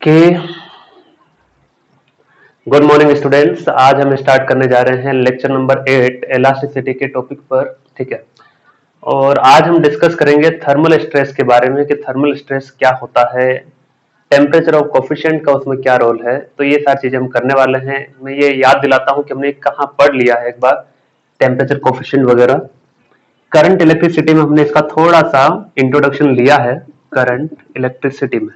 कि good morning students. आज हम स्टार्ट करने जा रहे हैं लेक्चर नंबर 8 इलास्टिसिटी के टॉपिक पर। ठीक है, और आज हम डिस्कस करेंगे थर्मल स्ट्रेस के बारे में कि थर्मल स्ट्रेस क्या होता है, टेम्परेचर ऑफ कोफिशिएंट का उसमें क्या रोल है। तो ये सारी चीजें हम करने वाले हैं। मैं ये याद दिलाता हूं कि हमने कहाँ पढ़ लिया है एक बार, टेम्परेचर कोफिशिएंट वगैरह। करंट इलेक्ट्रिसिटी में हमने इसका थोड़ा सा इंट्रोडक्शन लिया है। करंट इलेक्ट्रिसिटी में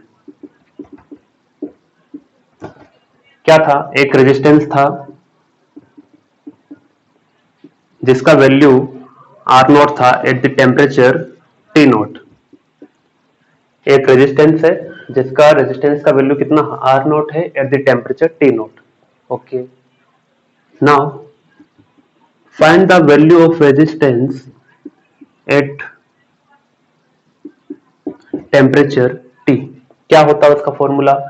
क्या था, एक रेजिस्टेंस था जिसका वैल्यू आर नॉट था at the temperature T not. एक रेजिस्टेंस है जिसका रेजिस्टेंस का वैल्यू कितना आर नॉट है at the temperature T not. Okay, now find the value of resistance at temperature T. क्या होता है उसका फॉर्मूला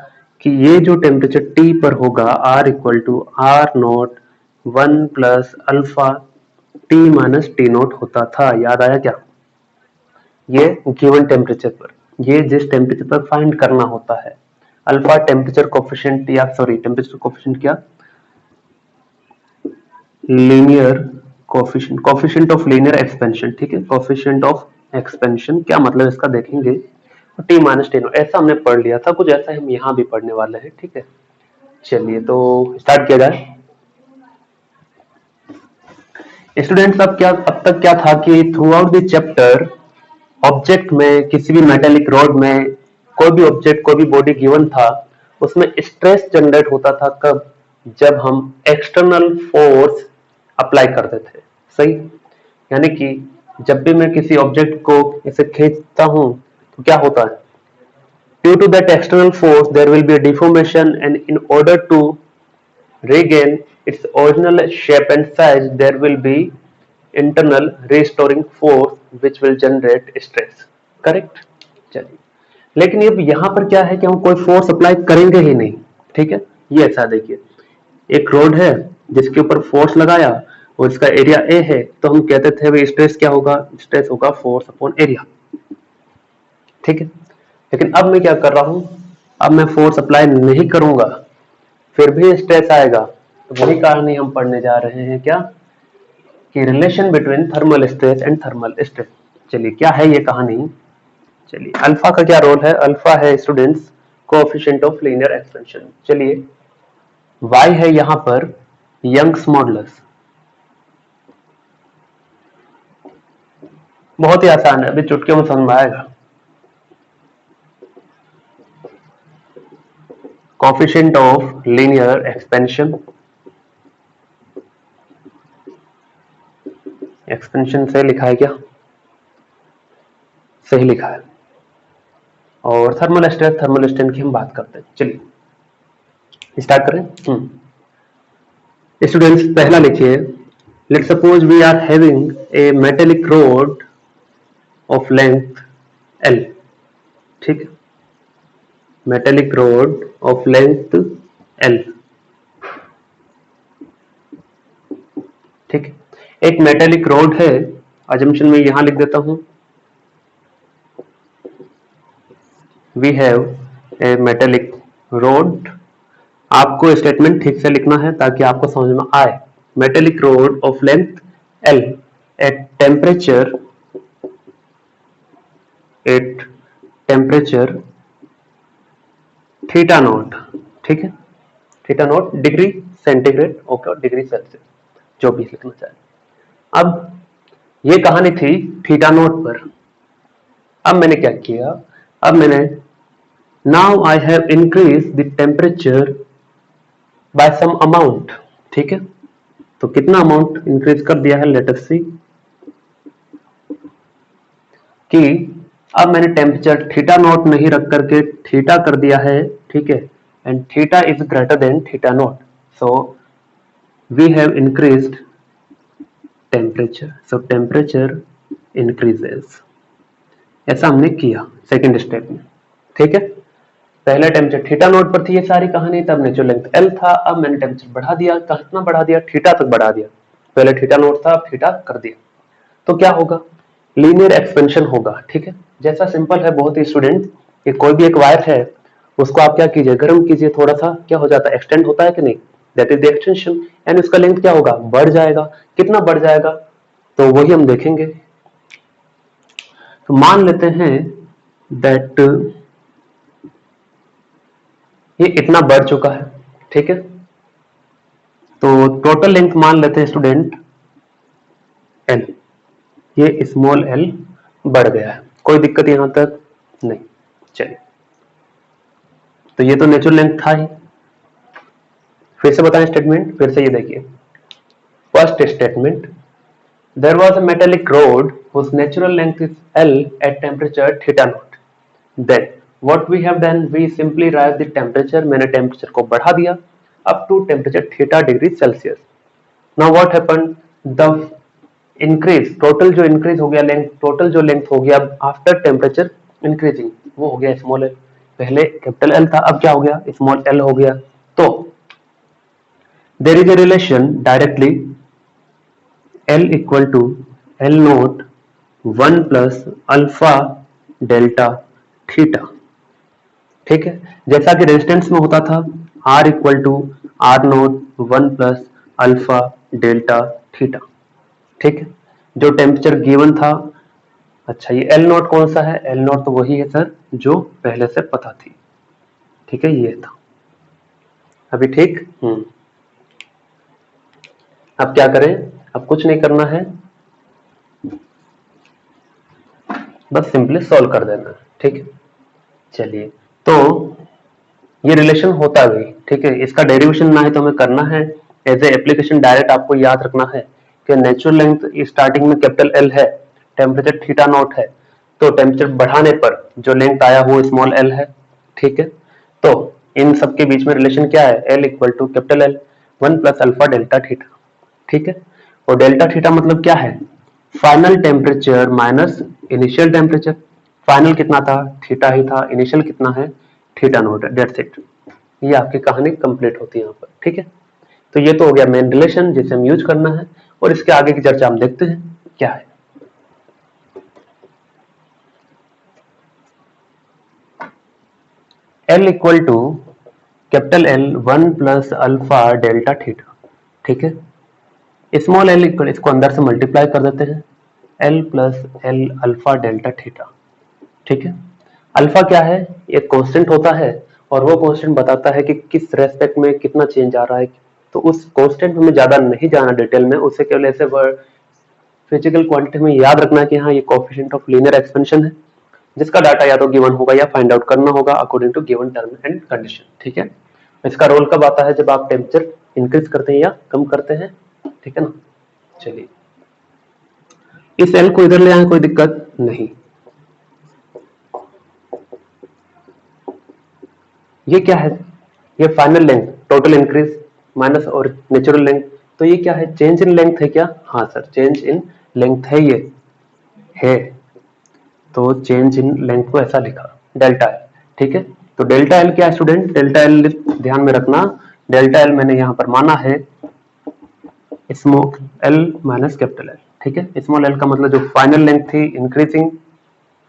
कि ये जो टेम्परेचर टी पर होगा R equal to R not 1 plus alpha T minus T not होता था। याद आया क्या? ये गिवन टेम्परेचर पर, ये जिस टेम्परेचर पर फाइंड करना होता है। अल्फा टेम्परेचर कोफिशिएंट, या सॉरी टेम्परेचर कोफिशिएंट क्या, linear coefficient, coefficient of linear expansion. ठीक है, कोफिशिएंट ऑफ एक्सपेंशन क्या मतलब इसका देखेंगे। टी माइनस टी नॉट ऐसा हमने पढ़ लिया था, कुछ ऐसा हम यहाँ भी पढ़ने वाले हैं। ठीक है, चलिए तो स्टार्ट किया जाए। स्टूडेंट्स, अब तक क्या था कि through out the chapter object में, किसी भी मेटेलिक रॉड में कोई भी ऑब्जेक्ट, कोई भी बॉडी गिवन था, उसमें स्ट्रेस जनरेट होता था। कब? जब हम एक्सटर्नल फोर्स अप्लाई करते थे। सही, यानी कि जब भी मैं किसी ऑब्जेक्ट को ऐसे खींचता हूं तो क्या होता है, due to that external force there will be a deformation, and in order to regain its original shape and size there will be internal restoring force which will generate stress। Correct? चलिए, लेकिन अब यहाँ पर क्या है कि हम कोई फोर्स अप्लाई करेंगे ही नहीं। ठीक है, ये ऐसा देखिए, एक रोड है जिसके ऊपर फोर्स लगाया और इसका एरिया ए है, तो हम कहते थे भाई स्ट्रेस क्या होगा, स्ट्रेस होगा फोर्स अपॉन एरिया। ठीक है, लेकिन अब मैं क्या कर रहा हूं, अब मैं फोर्स अप्लाई नहीं करूंगा फिर भी स्ट्रेस आएगा। तो वही कहानी हम पढ़ने जा रहे हैं क्या, कि relation between thermal stress and thermal stress. चलिए, क्या है ये कहानी। चलिए, अल्फा का क्या रोल है? अल्फा है students coefficient of linear expansion. चलिए, y है यहां पर यंग्स मॉडुलस। बहुत ही आसान है, अभी चुटकियों में समझ में आएगा। Coefficient of linear expansion, expansion से लिखा है क्या? सही लिखा है। और थर्मल स्ट्रेस, थर्मल स्ट्रेन की हम बात करते हैं। चलिए स्टार्ट करें। स्टूडेंट्स, पहला लिखिए, let suppose we are having a metallic rod of length L। ठीक है, metallic rod of length L। ठीक है, एक मेटेलिक रोड है, अजम्पशन में यहां लिख देता हूं, we have a metallic rod. आपको स्टेटमेंट ठीक से लिखना है ताकि आपको समझ में आए। Metallic rod of length L at temperature theta not. ठीक है, theta not degree centigrade, okay, degree Celsius, जो भी लिखना चाहे। अब ये कहानी थी थीटा नॉट पर। अब मैंने क्या किया, अब मैंने now I have increase the temperature by some amount. ठीक है, तो कितना अमाउंट इंक्रीज कर दिया है, लेट अस सी, कि अब मैंने टेम्परेचर थीटा नॉट नहीं रख करके थीटा कर दिया है। ठीक है, and theta is greater than theta not, so we have increased temperature, so temperature increases. ऐसा हमने किया सेकेंड स्टेप में। ठीक है, पहले टेम्परेचर थीटा नॉट पर थी ये सारी कहानी, तब नेचुरल लेंथ L था, अब मैंने टेम्परेचर बढ़ा दिया। कितना बढ़ा दिया? थीटा तक बढ़ा दिया। पहले थीटा नॉट था, अब थीटा कर दिया। तो क्या होगा, लीनियर एक्सपेंशन होगा। ठीक है, जैसा सिंपल है बहुत ही स्टूडेंट, कि कोई भी एक वायर है उसको आप क्या कीजिए, गर्म कीजिए, थोड़ा सा क्या हो जाता है, एक्सटेंड होता है कि नहीं, that is the extension, and उसका लेंथ क्या होगा, बढ़ जाएगा। कितना बढ़ जाएगा, तो वही हम देखेंगे। तो मान लेते हैं दैट ये इतना बढ़ चुका है, ठीक है। तो टोटल लेंथ मान लेते हैं स्टूडेंट एल, ये स्मॉल एल बढ़ गया है, कोई दिक्कत यहां तक नहीं। चलिए, तो ये तो नेचुरल लेंथ था ही। फिर से बताएं स्टेटमेंट, फिर से ये देखिए। First statement, there was a metallic rod whose natural length is L at temperature theta naught. Then what we have done, we simply rise the temperature, मैंने टेम्परेचर को बढ़ा दिया up to temperature theta degree Celsius. Now what happened, the increase, total जो increase हो गया length, total जो length हो गया आफ्टर टेम्परेचर इंक्रीजिंग, वो हो गया स्मॉल एल। पहले कैपिटल एल था, अब क्या हो गया, स्मॉल एल हो गया। तो there is a relation directly L equal to L not 1 plus alpha delta theta, ठीक है। जैसा कि रेजिस्टेंस में होता था R equal to R not 1 plus alpha delta theta, ठीक है। जो टेम्परेचर गिवन था, अच्छा ये एल नोट कौन सा है, एल नोट तो वही है सर जो पहले से पता थी, ठीक है, ये था अभी, ठीक। अब क्या करें, अब कुछ नहीं करना है, बस सिंपली सॉल्व कर देना है, ठीक है। चलिए, तो ये रिलेशन होता भी, ठीक है, इसका डेरिवेशन ना है तो हमें करना है एज ए एप्लीकेशन, डायरेक्ट आपको याद रखना है कि नेचुरल लेंथ स्टार्टिंग में कैपिटल एल है, टेम्परेचर थीटा नॉट है, तो टेम्परेचर बढ़ाने पर जो लेंथ आया वो स्मॉल एल है, ठीक है। तो इन सब के बीच में रिलेशन क्या है, L equal to capital L 1 plus alpha delta theta, ठीक है। और डेल्टा थीटा मतलब क्या है, final temperature minus initial temperature. Final कितना था, थीटा ही था, इनिशियल कितना है, थीटा नोट है, दैट्स इट। ये आपकी कहानी कंप्लीट होती है यहाँ पर, ठीक है। तो ये तो हो गया मेन रिलेशन जिसे हम यूज करना है, और इसके आगे की चर्चा हम देखते हैं क्या है। L equal to capital L 1 plus alpha delta theta, ठीक है। स्मॉल एल इक्वल, इसको अंदर से मल्टीप्लाई कर देते हैं, L plus L alpha delta theta, ठीक है। अल्फा क्या है, एक कांस्टेंट होता है, और वो कांस्टेंट बताता है कि किस रेस्पेक्ट में कितना चेंज आ रहा है। तो उस कांस्टेंट में ज्यादा नहीं जाना डिटेल में, उससे केवल ऐसे फिजिकल क्वांटिटी में याद रखना है कि हाँ ये कोएफिशिएंट ऑफ लीनियर एक्सपेंशन है, जिसका डाटा या तो गिवन होगा या फाइंड आउट करना होगा according to given term and condition, ठीक है। इसका रोल कब आता है, जब आप टेम्परेचर इंक्रीज करते हैं या कम करते हैं, ठीक है ना। चलिए, इस एल को इधर ले आए, कोई दिक्कत नहीं। ये क्या है, ये final length, total increase minus और नेचुरल लेंथ, तो ये क्या है, चेंज इन लेंथ है क्या, हाँ सर चेंज इन लेंथ है, ये है, तो चेंज इन लेंथ को ऐसा लिखा डेल्टा एल, ठीक है। तो डेल्टा एल क्या है स्टूडेंट, डेल्टा एल ध्यान में रखना, डेल्टा एल मैंने यहां पर माना है small L minus capital L, ठीक है। स्मॉल एल का मतलब जो फाइनल लेंथ थी इंक्रीजिंग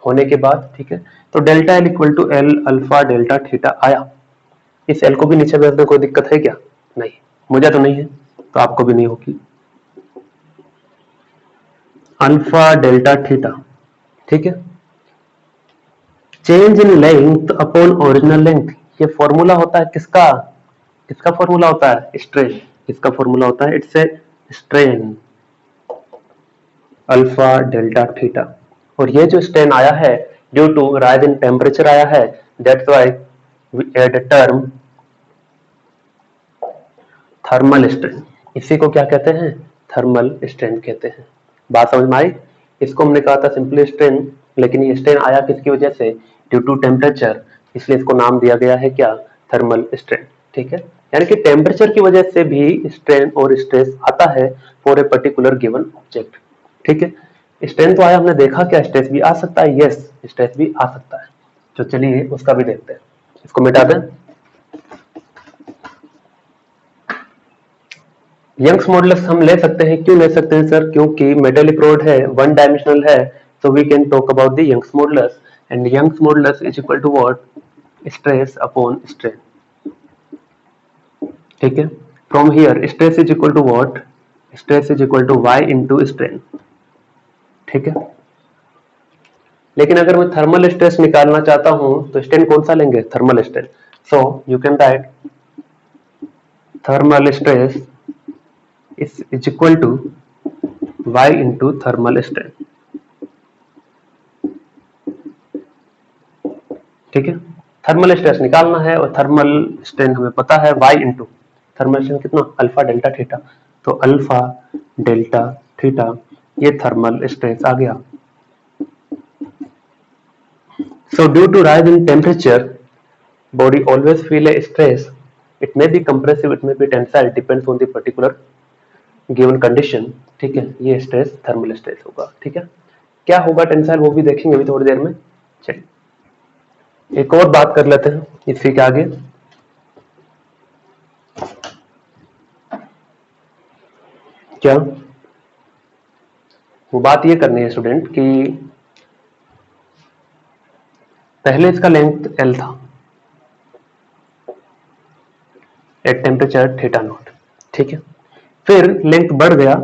होने के बाद, ठीक है। तो delta L equal to L alpha delta theta आया। इस एल को भी नीचे भेज दे, कोई दिक्कत है क्या, नहीं, मुझे तो नहीं है, तो आपको भी नहीं होगी। अल्फा डेल्टा थीटा, ठीक है। Change in length upon original length, ये फॉर्मूला होता है किसका, किसका फॉर्मूला होता है, स्ट्रेन, किसका फॉर्मूला होता है, it's a strain alpha delta theta. और ये जो स्ट्रेन आया है due to rise in temperature आया है, that's why we add term thermal strain. इसी को क्या कहते हैं, थर्मल स्ट्रेन कहते हैं। बात समझ में आई, इसको हमने कहा था सिंपली स्ट्रेन, लेकिन ये स्ट्रेन आया किसकी वजह से, ड्यू टू टेम्परेचर, इसलिए इसको नाम दिया गया है क्या, थर्मल स्ट्रेन, ठीक है। यानी कि टेम्परेचर की वजह से भी स्ट्रेन और स्ट्रेस आता है for a particular given object, ठीक है। स्ट्रेन तो आया, हमने देखा क्या स्ट्रेस भी आ सकता है, यस स्ट्रेस भी आ सकता है, तो चलिए उसका भी देखते हैं। इसको मिटा दें, यंग्स मॉडुलस हम ले सकते हैं, क्यों ले सकते हैं सर, क्योंकि मेटेलिक रॉड है, वन डायमेंशनल है, so we can talk about the Young's modulus, and Young's modulus is equal to what, stress upon strain, ठीक है। From here stress is equal to what, stress is equal to y into strain, ठीक है। लेकिन अगर मैं thermal stress निकालना चाहता हूं तो स्ट्रेन कौन सा लेंगे, thermal stress. So you can write thermal stress is equal to y into thermal strain, ठीक है। थर्मल स्ट्रेस निकालना है और थर्मल स्ट्रेन हमें पता है y इंटू थर्मल स्ट्रेन कितना, अल्फा डेल्टा थीटा। तो अल्फा डेल्टा थीटा ये थर्मल स्ट्रेस आ गया। So due to rise in temperature, body always feel a stress. It may be compressive, it may be tensile, depends on the particular given condition, ठीक है। ये stress thermal stress होगा, ठीक है। क्या होगा टेंसाइल वो भी देखेंगे अभी थोड़ी देर में। चलिए एक और बात कर लेते हैं इसी के आगे। क्या वो बात ये करनी है स्टूडेंट कि पहले इसका लेंथ L था एट टेम्परेचर थीटा नॉट, ठीक है। फिर लेंथ बढ़ गया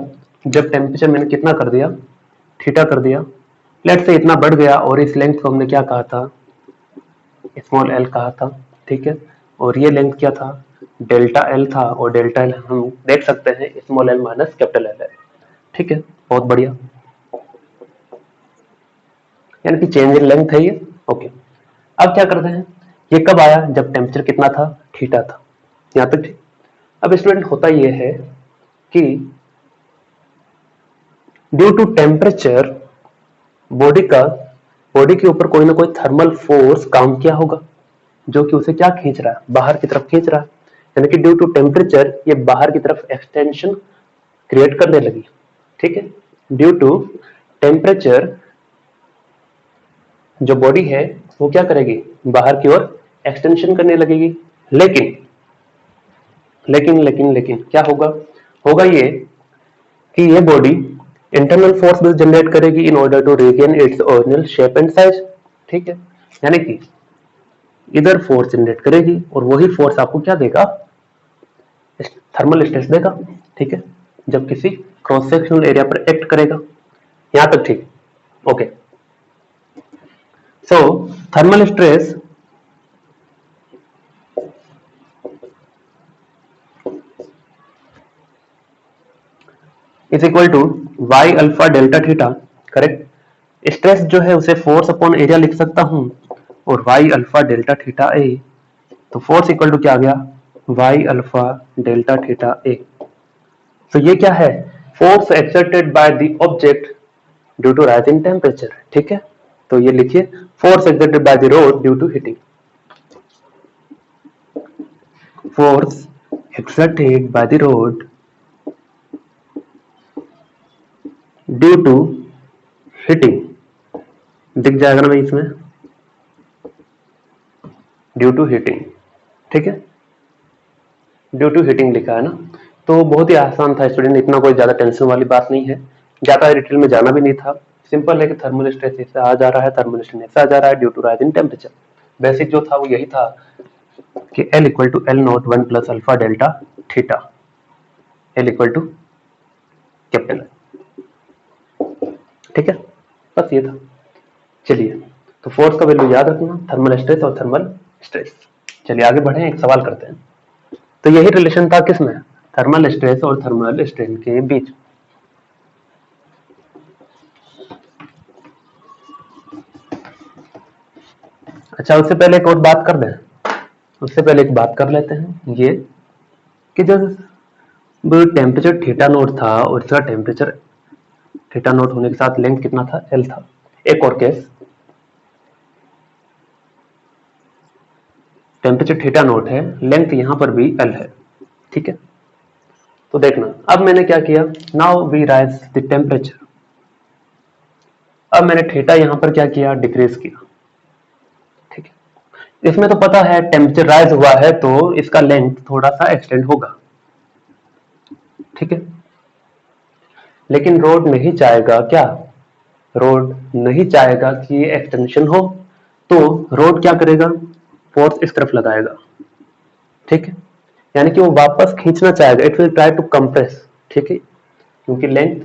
जब टेम्परेचर मैंने कितना कर दिया, थीटा कर दिया। लेट से इतना बढ़ गया और इस लेंथ को हमने क्या कहा था, स्मॉल एल कहा था, ठीक है। और ये लेंथ क्या था, डेल्टा एल था, और डेल्टा एल हम देख सकते हैं small L minus capital L है, ठीक है। बहुत बढ़िया, यानी कि चेंज इन लेंथ है ये, ओके। अब क्या करते हैं, ये कब आया, जब टेम्परेचर कितना था, थीटा था, यहां तक ठीक। अब स्टूडेंट होता यह है कि ड्यू टू टेम्परेचर बॉडी के ऊपर कोई ना कोई थर्मल फोर्स काम किया होगा जो कि उसे क्या खींच रहा है, बाहर की तरफ खींच रहा है। यानी कि ड्यू टू टेम्परेचर ये बाहर की तरफ एक्सटेंशन क्रिएट करने लगी, ठीक है। ड्यू टू टेम्परेचर जो बॉडी है वो क्या करेगी, बाहर की ओर एक्सटेंशन करने लगेगी। लेकिन लेकिन लेकिन लेकिन क्या होगा, होगा ये कि ये बॉडी इंटरनल फोर्स भी जनरेट करेगी in order to regain its original shape and size, ठीक है। यानी कि इधर फोर्स जनरेट करेगी और वही फोर्स आपको क्या देगा, थर्मल स्ट्रेस देगा, ठीक है, जब किसी क्रॉस सेक्शनल एरिया पर एक्ट करेगा। यहां तक ठीक, okay. So thermal stress is equal to Y alpha delta theta, correct. Stress जो है उसे फोर्स अपॉन एरिया लिख सकता हूं, और Y alpha delta theta A, तो फोर्स इक्वल टू क्या आ गया, Y alpha delta theta A. तो ये क्या है, force exerted by the object due to rise in temperature, ठीक है। तो ये लिखिए force exerted by the rod due to heating, force exerted by the rod due to heating, दिख जाएगा ना भाई इसमें, ड्यू टू हीटिंग, ठीक है। ड्यू टू हीटिंग लिखा है ना, तो बहुत ही आसान था स्टूडेंट, इतना कोई ज्यादा टेंशन वाली बात नहीं है, ज्यादा डिटेल में जाना भी नहीं था। सिंपल है कि थर्मल स्ट्रेस ऐसे आ जा रहा है, थर्मल स्ट्रेन ऐसे आ जा रहा है due to rise in temperature. Basic जो था वो यही था कि L equal to L not one plus alpha delta theta, L equal to capital, ठीक है, बस ये था। चलिए तो फोर्स का वैल्यू याद रखना, थर्मल स्ट्रेस और थर्मल स्ट्रेस। चलिए आगे बढ़े, एक सवाल करते हैं। तो यही रिलेशन था किसमें, थर्मल स्ट्रेस और थर्मल स्ट्रेन के बीच। अच्छा उससे पहले एक और बात कर दें, उससे पहले एक बात कर लेते हैं, ये कि जब टेम्परेचर थीटा नोट था और इसका टेम्परेचर थीटा नोट होने के साथ लेंथ कितना था, एल था। एक और केस, टेम्परेचर थीटा नोट है, लेंथ यहां पर भी एल है, ठीक है। तो देखना अब मैंने क्या किया, now we rise the temperature. अब मैंने थीटा यहां पर क्या किया, डिक्रीज किया, ठीक है। इसमें तो पता है टेम्परेचर राइज हुआ है तो इसका लेंथ थोड़ा सा एक्सटेंड होगा, ठीक है। लेकिन रोड नहीं चाहेगा क्या, रोड नहीं चाहेगा कि ये एक्सटेंशन हो, तो रोड क्या करेगा, फोर्स इस तरफ लगाएगा, ठीक है, यानी कि वो वापस खींचना चाहेगा, it will try to compress, ठीक है, क्योंकि लेंथ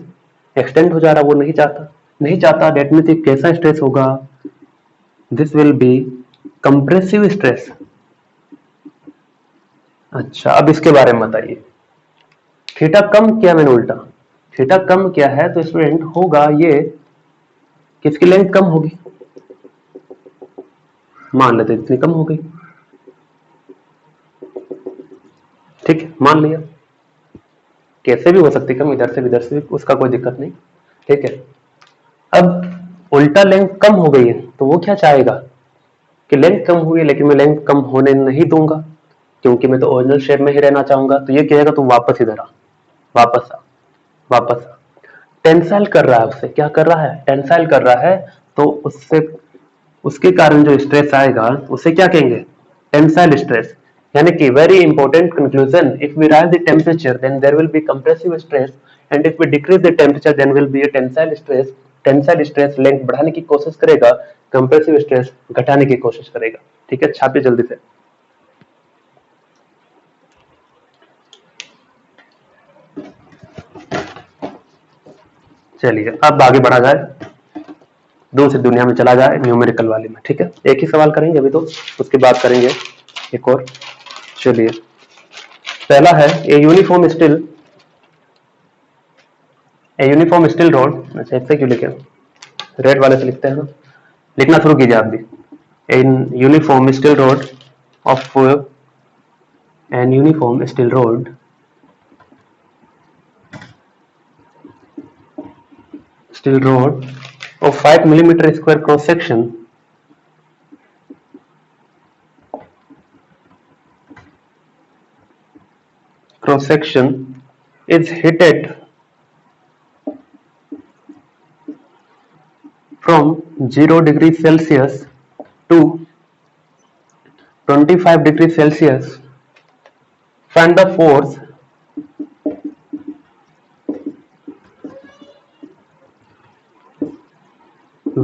एक्सटेंड हो जा रहा, वो नहीं चाहता डेट मीन्स कैसा स्ट्रेस होगा, this will be compressive stress. अच्छा, अब इसके बारे में बताइए, थीटा कम किया मैंने उल्टा, थीटा कम किया है तो स्टूडेंट होगा ये, किसकी लेंथ कम होगी, मान लेते इतनी कम हो गई, ठीक है, मान लिया, कैसे भी हो सकती कम, इधर से भी, उसका कोई दिक्कत नहीं, ठीक है। अब उल्टा लेंथ कम हो गई है तो वो क्या चाहेगा कि लेंथ कम हुई है लेकिन मैं लेंथ कम होने नहीं दूंगा, क्योंकि मैं तो ओरिजिनल शेप में ही रहना चाहूंगा, तो ये कहेगा तू वापस इधर आ, वापस आ, वापस आ, टेंसाइल कर रहा है उससे, क्या कर रहा है, टेंसाइल कर रहा है, तो उससे उसके कारण जो स्ट्रेस आएगा उसे क्या कहेंगे, टेंसाइल स्ट्रेस, यानी कि very important conclusion, if we rise the temperature then there will be compressive stress, and if we decrease the temperature then will be a tensile stress, tensile stress length बढ़ाने की कोशिश करेगा, compressive stress घटाने की कोशिश करेगा, ठीक है, छापिए जल्दी से। चलिए अब आगे बढ़ा जाए, दूसरी दुनिया में चला जाए, न्यूमेरिकल वाले में, ठीक है, एक ही सवाल करेंगे अभी तो, उसके बाद करेंगे एक और। चलिए पहला है ए यूनिफॉर्म स्टील रोड, अच्छा इससे क्यों लिखे, रेड वाले से लिखते हैं ना, लिखना शुरू कीजिए आप भी, in uniform steel rod of an uniform steel rod of 5 millimeter square cross section is heated from 0 degrees Celsius to 25 degrees Celsius. Find the force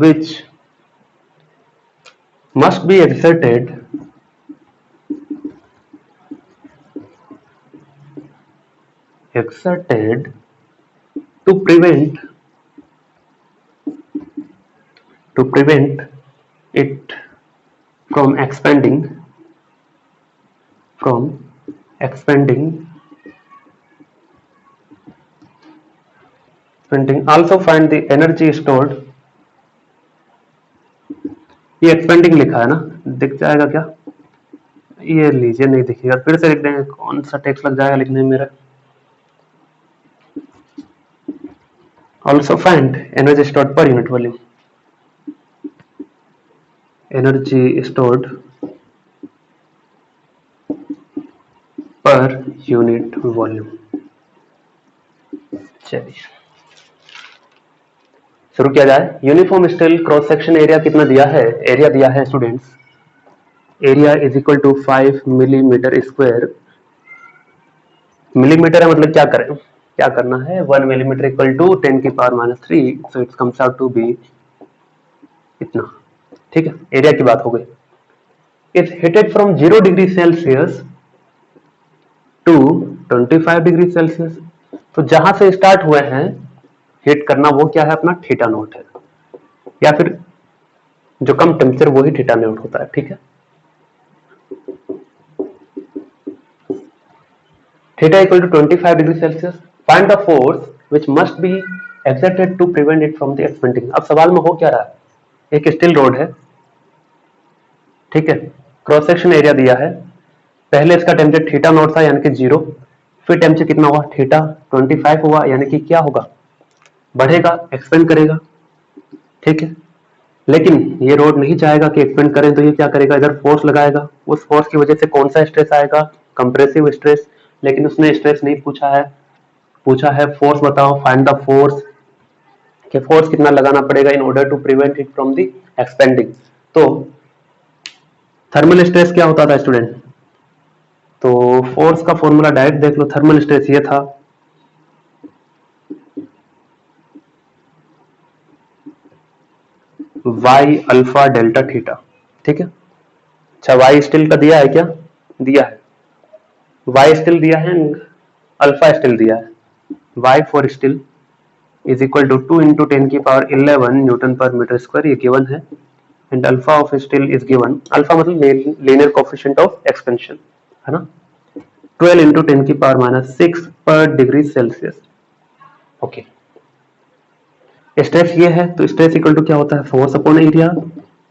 which must be exerted to prevent it from expanding. Also find the energy stored. ये expanding लिखा है ना, दिख जाएगा क्या, ये लीजिए, नहीं दिखेगा, फिर से लिख देंगे, कौन सा टेक्स्ट लग जाएगा लिखने में मेरा। Also find energy stored per unit volume. Energy stored per unit volume. चलिए शुरू किया जाए। Uniform steel cross section area कितना दिया है, एरिया दिया है students, area is equal to 5 millimetre square, millimetre है मतलब क्या करें, क्या करना है, 1 मिलीमीटर इक्वल टू 10 की power -3, so it comes out to be इतना, ठीक है, एरिया की बात हो गई। It's heated from 0 degree Celsius to 25 degree Celsius, तो जहां से स्टार्ट हुए हैं हीट करना वो क्या है, अपना थीटा नोट है, या फिर जो कम टेम्परेचर वही थीटा नोट होता है, ठीक है। Theta equal to 25 degree Celsius, find the force which must be exerted to prevent it from the expanding. अब सवाल में हो क्या रहा है, एक स्टील रोड है, ठीक है, क्रॉस सेक्शन एरिया दिया है, पहले इसका टेम्परेचर थीटा नोट था यानी कि 0, फिर टेम्परेचर कितना हुआ, थीटा 25 हुआ, यानी कि क्या होगा, बढ़ेगा, एक्सपेंड करेगा, ठीक है। लेकिन ये रोड नहीं चाहेगा कि एक्सपेंड करें, तो ये क्या करेगा, इधर फोर्स लगाएगा, उस फोर्स की वजह से कौन सा स्ट्रेस आएगा, कंप्रेसिव स्ट्रेस, लेकिन उसने स्ट्रेस नहीं पूछा है फोर्स बताओ, फाइंड द फोर्स, कि फोर्स कितना लगाना पड़ेगा in order to prevent it from the expanding. तो थर्मल स्ट्रेस क्या होता था स्टूडेंट, तो फोर्स का फॉर्मूला डायरेक्ट देख लो, थर्मल स्ट्रेस ये था y अल्फा डेल्टा थीटा, ठीक है, अच्छा, वाई स्टिल का दिया है क्या? दिया है, वाई स्टिल दिया है, अल्फा स्टिल दिया है। Y for steel is equal to 2 into 10 की पावर 11 न्यूटन पर मीटर स्क्वायर, ये गिवन है। And alpha of steel is given, alpha मतलब लीनियर कोफिशिएंट ऑफ एक्सपेंशन, है ना, 12 इंटू 10 की पावर माइनस 6 पर डिग्री सेल्सियस। ओके, स्ट्रेस ये है, तो स्ट्रेस इक्वल टू क्या होता है? Force upon area,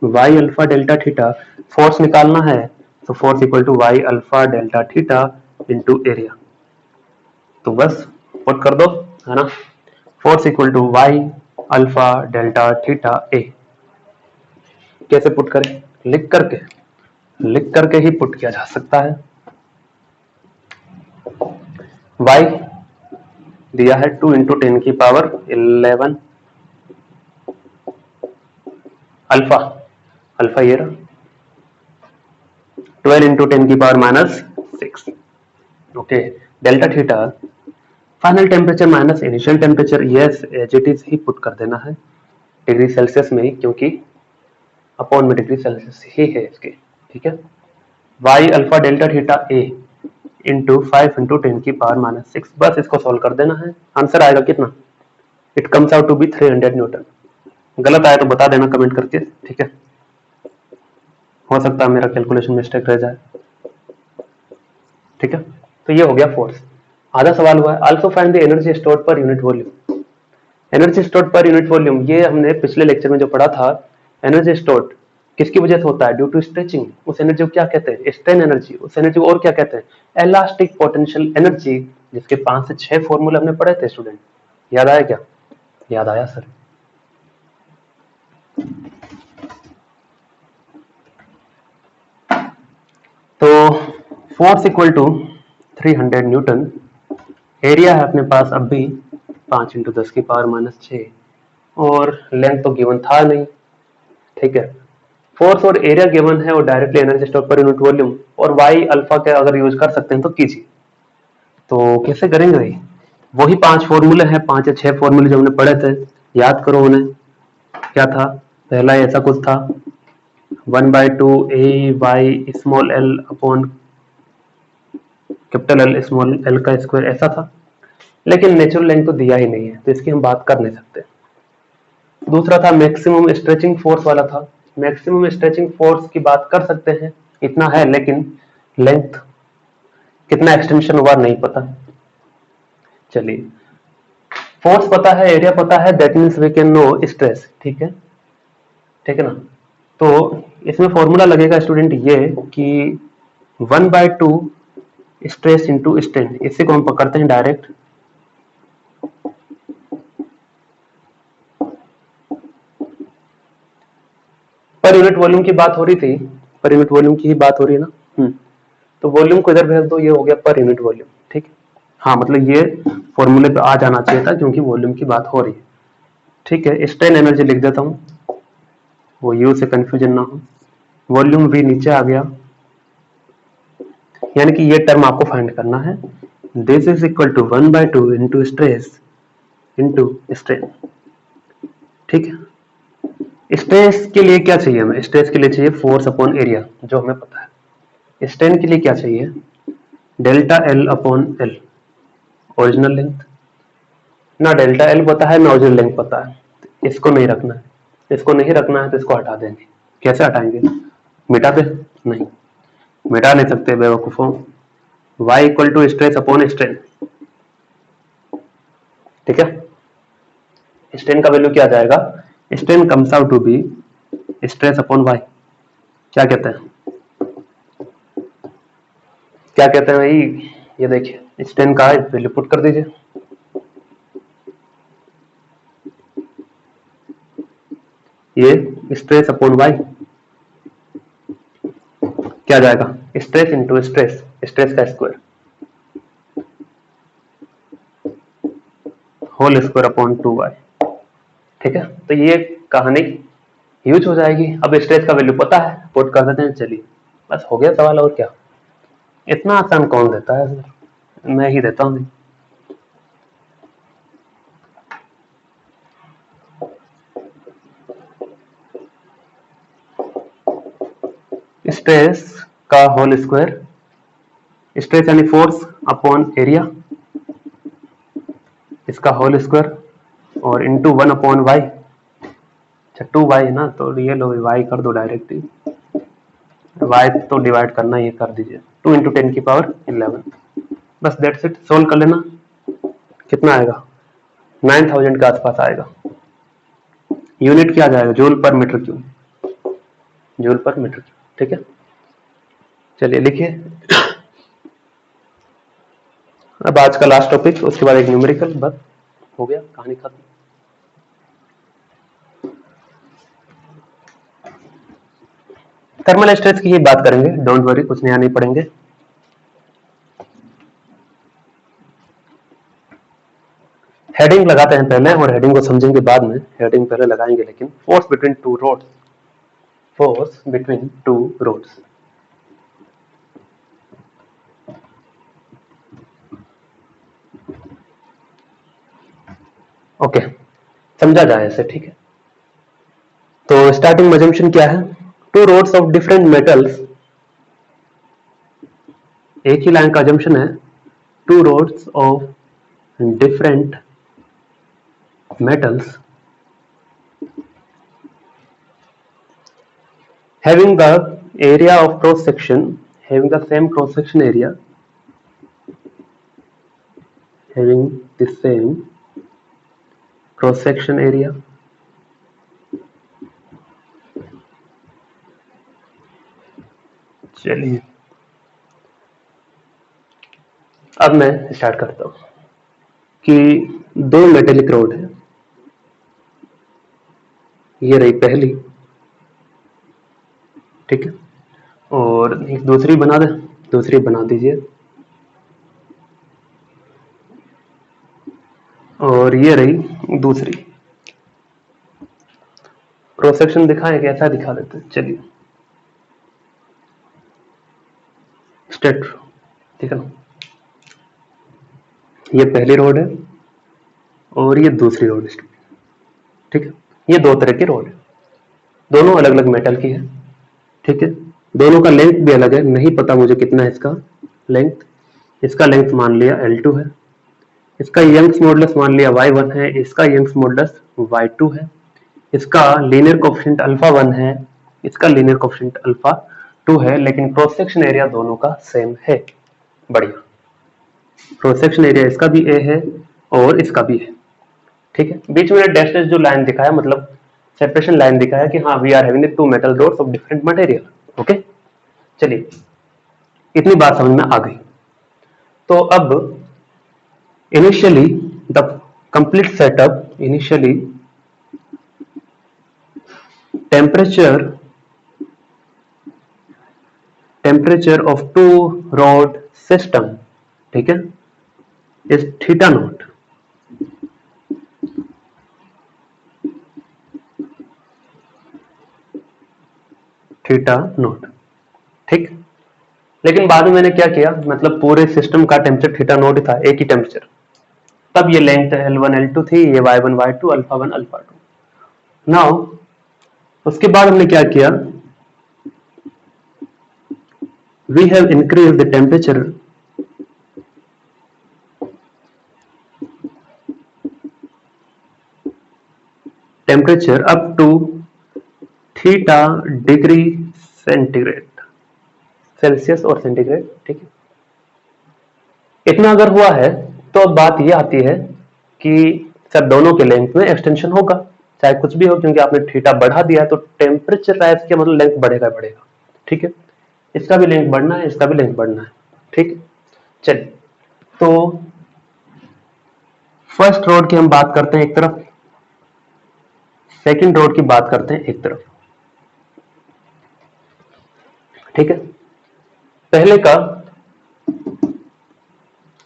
Y alpha delta theta. Force निकालना है तो force equal to Y alpha delta theta into area. तो बस पुट कर दो, है ना, force equal to Y alpha delta theta A. कैसे पुट करें? लिख करके ही पुट किया जा सकता है। वाई दिया है 2 इंटू 10 की पावर 11, अल्फा, अल्फा ये रहा 12 इंटू 10 की power minus 6। Okay, delta theta final temperature minus initial temperature, yes as it is ही पुट कर देना है डिग्री सेल्सियस में, क्योंकि अपॉन में डिग्री सेल्सियस ही है इसके। ठीक है, वाई अल्फा डेल्टा थीटा ए इंटू 5 इंटू 10 की पावर माइनस 6, बस इसको सॉल्व कर देना है। आंसर आएगा कितना? It comes out to be 300 newton. गलत आया तो बता देना कमेंट करके, ठीक है, हो सकता है मेरा कैलकुलेशन मिस्टेक रह जाए। ठीक है, तो ये हो गया फोर्स। आधा सवाल हुआ है, also find the energy stored per unit volume. Energy stored per unit volume, ये हमने पिछले लेक्चर में जो पढ़ा था। एनर्जी स्टोर्ड किसकी वजह से होता है? Due to stretching. उस एनर्जी को क्या कहते हैं? Strain energy. उस एनर्जी को और क्या कहते हैं? इलास्टिक पोटेंशियल एनर्जी, जिसके 5 से 6 फॉर्मूले हमने पढ़े थे स्टूडेंट। याद आया क्या? याद आया सर। तो force equal to 300 newton, area है अपने पास अब भी 5 इंटू 10 की पावर माइनस 6, और लेंथ तो गिवन था नहीं। ठीक है, फोर्स और एरिया गिवन है और directly energy store per unit volume और वाई अल्फा के अगर यूज कर सकते हैं तो कीजिए। तो कैसे करेंगे भाई? वही 5 फॉर्मूले हैं, 5 या 6 फॉर्मूले जो हमने पढ़े थे, याद करो उन्हें। क्या था? पहला ऐसा कुछ था, 1/2 A Y small L upon capital L small L का स्क्वायर, ऐसा था। लेकिन नेचुरल लेंथ तो दिया ही नहीं है, तो इसकी हम बात कर नहीं सकते। दूसरा था मैक्सिमम स्ट्रेचिंग फोर्स वाला था। मैक्सिमम स्ट्रेचिंग फोर्स की बात कर सकते हैं, इतना है, लेकिन लेंथ कितना एक्सटेंशन हुआ नहीं पता। चलिए, फोर्स पता है, एरिया पता है, that means we can know stress. ठीक है, ठीक है ना। तो इसमें फॉर्मूला लगेगा स्टूडेंट ये कि 1/2 स्ट्रेस इंटू स्ट्रेन, इसी को हम पकड़ते हैं डायरेक्ट। पर यूनिट वॉल्यूम की बात हो रही थी, पर यूनिट वॉल्यूम की ही बात हो रही है ना। तो वॉल्यूम को इधर भेज दो, ये हो गया पर यूनिट वॉल्यूम। ठीक है, हाँ मतलब ये फॉर्मूले पे आ जाना चाहिए था क्योंकि वॉल्यूम की बात हो रही है। ठीक है, स्ट्रेन एनर्जी लिख देता हूँ, वो यू से कंफ्यूजन ना हो। वॉल्यूम भी नीचे आ गया, यानी कि ये टर्म आपको फाइंड करना है। This is equal to 1/2 into stress into strain. ठीक है, स्ट्रेस के लिए क्या चाहिए हमें? स्ट्रेस के लिए चाहिए फोर्स अपॉन एरिया, जो हमें पता है। स्ट्रेन के लिए क्या चाहिए? Delta L upon L, original length. ना डेल्टा एल पता है ना ओरिजिनल लेंथ पता है, इसको नहीं रखना है। इसको नहीं रखना है तो इसको हटा देंगे। कैसे हटाएंगे? मिटा दे? नहीं, मिटा नहीं सकते बेवकूफों। y equal to stress upon strain. ठीक है, स्ट्रेन का वैल्यू क्या आ जाएगा? Strain comes out to be stress upon y। क्या कहते हैं? क्या कहते हैं भाई? ये देखिए, स्ट्रेन का वैल्यू पुट कर दीजिए। ये स्ट्रेस अपॉन y क्या आ जाएगा? स्ट्रेस इंटू स्ट्रेस, स्ट्रेस का square whole square upon 2y। ठीक है, तो ये कहानी यूज हो जाएगी। अब स्ट्रेस का वैल्यू पता है, पुट कर देते हैं। चलिए, बस हो गया सवाल, और क्या। इतना आसान कौन देता है सर? मैं ही देता हूँ। स्ट्रेस का होल स्क्वायर, स्ट्रेस यानी फोर्स अपॉन एरिया, इसका होल स्क्वायर और इंटू 1 अपॉन वाई। अच्छा 2y है ना, तो रियल हो y कर दो डायरेक्ट ही, y तो डिवाइड करना ही कर दीजिए, 2 इंटू 10 की पावर 11, बस दैट्स इट। सोल्व कर लेना, कितना आएगा 9000 के आसपास आएगा। यूनिट क्या जाएगा, जूल पर मीटर क्यूब, जूल पर मीटर क्यूब, ठीक है। चलिए लिखिए, अब आज का लास्ट टॉपिक, उसके बाद एक न्यूमेरिकल, बस हो गया, कहानी खत्म। थर्मल स्ट्रेस की ही बात करेंगे, डोंट वरी, कुछ नया नहीं पढ़ेंगे। हेडिंग लगाते हैं पहले, और हेडिंग को समझेंगे बाद में, हेडिंग पहले लगाएंगे। लेकिन force between two rods, force between two rods, okay, समझा जाए ऐसे, ठीक है। तो स्टार्टिंग में अजम्पशन क्या है, two rods of different metals, एक ही लाइन का अजम्पशन है, two rods of different metals having the area of cross section, having the same cross section area, having the same cross section area, चलिए अब मैं start करता हूं कि दो मेटेलिक रोड है, ये रही पहली, ठीक है, और एक दूसरी बना दे, दूसरी बना दीजिए, और ये रही दूसरी। क्रॉस सेक्शन दिखाएं, कैसा दिखा देते हैं, चलिए स्ट्रेट, ठीक है ना, ये पहली रोड है और ये दूसरी रोड है, ठीक है। ये दो तरह की रोड है, दोनों अलग अलग मेटल की है, ठीक है। दोनों का लेंथ भी अलग है, नहीं पता मुझे कितना है इसका लेंथ, इसका लेंथ मान लिया L2 है, इसका यंग्स मॉडुलस मान लिया Y1 है, इसका यंग्स मॉडुलस Y2 है, इसका लीनियर कोएफिशिएंट अल्फा 1 है, इसका लीनियर कोएफिशिएंट अल्फा 2 है, लेकिन क्रॉस सेक्शन एरिया दोनों का सेम है। बढ़िया, क्रॉस सेक्शन एरिया इसका भी A है और इसका भी है, ठीक है। बीच में डैश डैश जो लाइन दिखाया, मतलब सेपरेशन लाइन दिखाया कि हाँ we are having two metal rods of different material, okay. चलिए इतनी बात समझ में आ गई। तो अब initially the complete setup, initially temperature of two rod system, ठीक है, is theta nought, theta not, ठीक। लेकिन बाद में मैंने क्या किया, मतलब पूरे सिस्टम का टेम्परेचर थीटा नॉट था, एक ही टेम्परेचर, तब ये लेंथ L1 L2 थी, ये Y1 Y2 alpha 1 alpha 2। Now उसके बाद हमने क्या किया, we have increase the temperature up to theta degree centigrade, Celsius और सेंटीग्रेड, ठीक है। इतना अगर हुआ है तो अब बात ये आती है कि सर दोनों के लेंथ में एक्सटेंशन होगा, चाहे कुछ भी हो, क्योंकि आपने थीटा बढ़ा दिया तो टेम्परेचर राइज के मतलब लेंथ बढ़ेगा बढ़ेगा, ठीक है। इसका भी लेंथ बढ़ना है, इसका भी लेंथ बढ़ना है, ठीक है। चलिए तो फर्स्ट रोड की हम बात करते हैं एक तरफ, सेकंड रोड की बात करते हैं एक तरफ, ठीक है। पहले का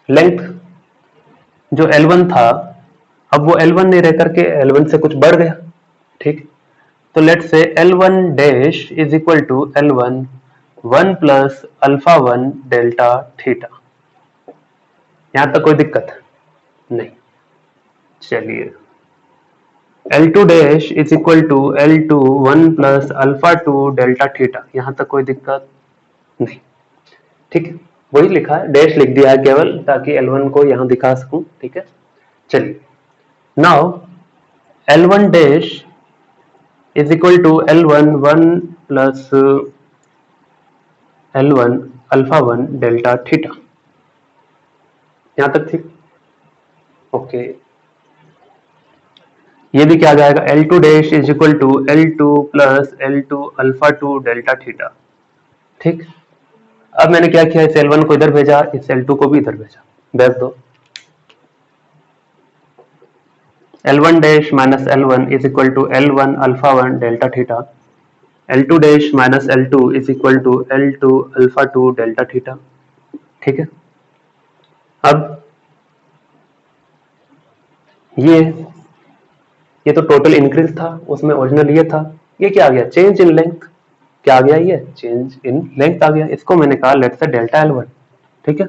लेंथ जो L1 था, अब वो L1 नहीं रह करके L1 से कुछ बढ़ गया, ठीक। तो let's say L1 dash is equal to L1 1 plus alpha 1 delta theta. यहां तक कोई दिक्कत नहीं, चलिए L2 dash is equal to L2 1 plus alpha 2 delta theta. यहां तक कोई दिक्कत नहीं, ठीक है, वही लिखा है, डैश लिख दिया है केवल ताकि L1 को यहां दिखा सकूं, ठीक है। चलिए, now L1 dash is equal to L1 1 plus L1 alpha 1 delta theta. यहां तक ठीक, ओके। ये भी क्या आ जाएगा, L2 dash is equal to L2 plus L2 alpha 2 delta theta, ठीक। अब मैंने क्या किया, इस L1 को इधर भेजा, इस L2 को भी इधर भेजा, भेज दो। L1 dash minus L1 is equal to L1 alpha 1 delta theta, L2 dash minus L2 is equal to L2 alpha 2 delta theta, ठीक है। अब ये तो टोटल इंक्रीज था, उसमें ओरिजिनल ये था, ये क्या आ गया, चेंज इन लेंथ। क्या आ गया, ये चेंज इन लेंथ आ गया। इसको मैंने कहा लेट्स से डेल्टा L1, ठीक है,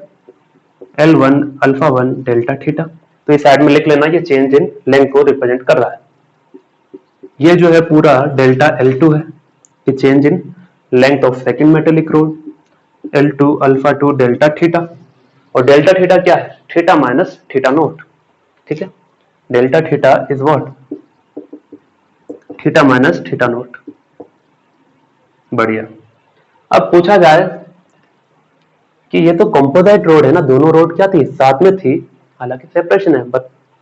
L1 अल्फा 1 डेल्टा थीटा। तो इस साइड में लिख लेना, ये चेंज इन लेंथ को रिप्रेजेंट कर रहा है। ये जो है पूरा डेल्टा L2 है, ये change in length of second metallic road, L2 alpha 2 delta theta. और डेल्टा थीटा क्या है, थीटा माइनस थीटा नोट, ठीक है। Delta theta is what, theta minus theta note. बढ़िया। अब पूछा जाए कि ये तो कंपोजिट रोड है ना, दोनों रोड क्या थी, साथ में थी, हालांकि सेपरेशन है,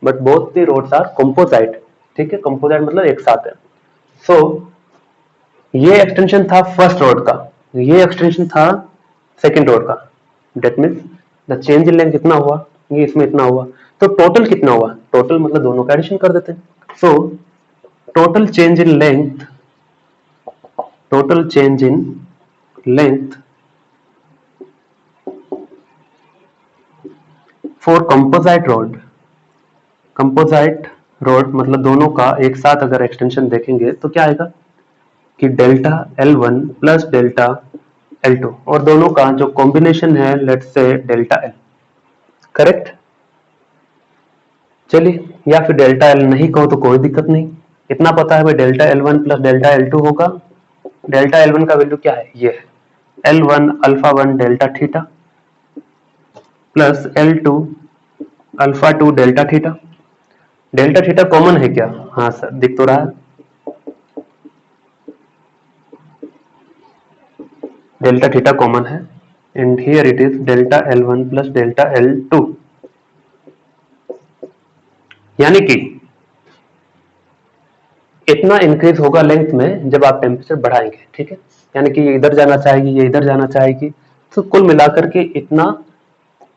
but both the rods are composite, ठीक है। कंपोजिट मतलब एक साथ है। सो ये एक्सटेंशन था फर्स्ट रोड का, ये एक्सटेंशन था सेकंड रोड का। That means the change in length कितना हुआ, ये इसमें इतना हुआ, तो टोटल कितना हुआ, टोटल मतलब दोनों का एडिशन कर देते हैं। So total change in length, total change in length for composite road, composite road मतलब दोनों का एक साथ अगर एक्सटेंशन देखेंगे तो क्या आएगा कि delta L1 plus delta L2, और दोनों का जो कॉम्बिनेशन है let's say delta L, correct. चलिए, या फिर डेल्टा L नहीं कहो तो कोई दिक्कत नहीं, इतना पता है भाई, delta L1 plus delta L2 होगा। डेल्टा L1 का वैल्यू क्या है, ये है L1 alpha 1 delta theta plus L2 alpha 2 delta theta. Delta theta common है क्या, हाँ सर दिख तो रहा है, डेल्टा थीटा कॉमन है, and here it is delta L1 plus delta L2। यानी कि इतना इंक्रीज होगा लेंथ में जब आप टेम्परेचर बढ़ाएंगे, ठीक है। यानी कि ये इधर जाना चाहेगी, ये इधर जाना चाहेगी, तो कुल मिलाकर के इतना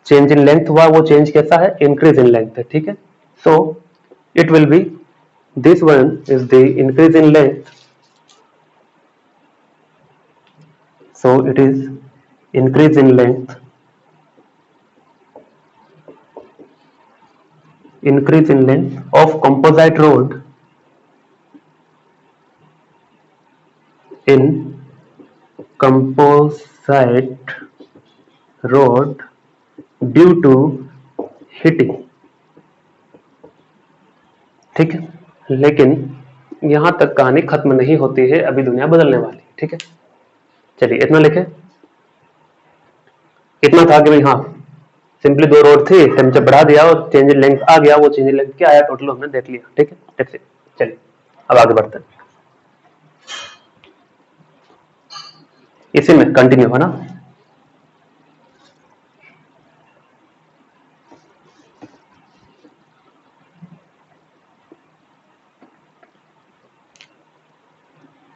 चेंज इन लेंथ हुआ। वो चेंज कैसा है, इंक्रीज इन लेंथ है, ठीक है। So it will be, this one is the increase in length, so it is increase in length, increase in length of composite rod in composite rod due to heating, ठीक है। लेकिन यहां तक कहानी खत्म नहीं होती है, अभी दुनिया बदलने वाली, ठीक है। चलिए इतना लिखे, इतना था कि भाई हाँ, सिंपली दो रोड थी, टेम्परेचर बढ़ा दिया और चेंज इन लेंथ आ गया, वो चेंज इन लेंथ क्या आया टोटल हमने देख लिया, ठीक है। That's it. चलिए अब आगे बढ़ते हैं, इसी में कंटिन्यू है ना।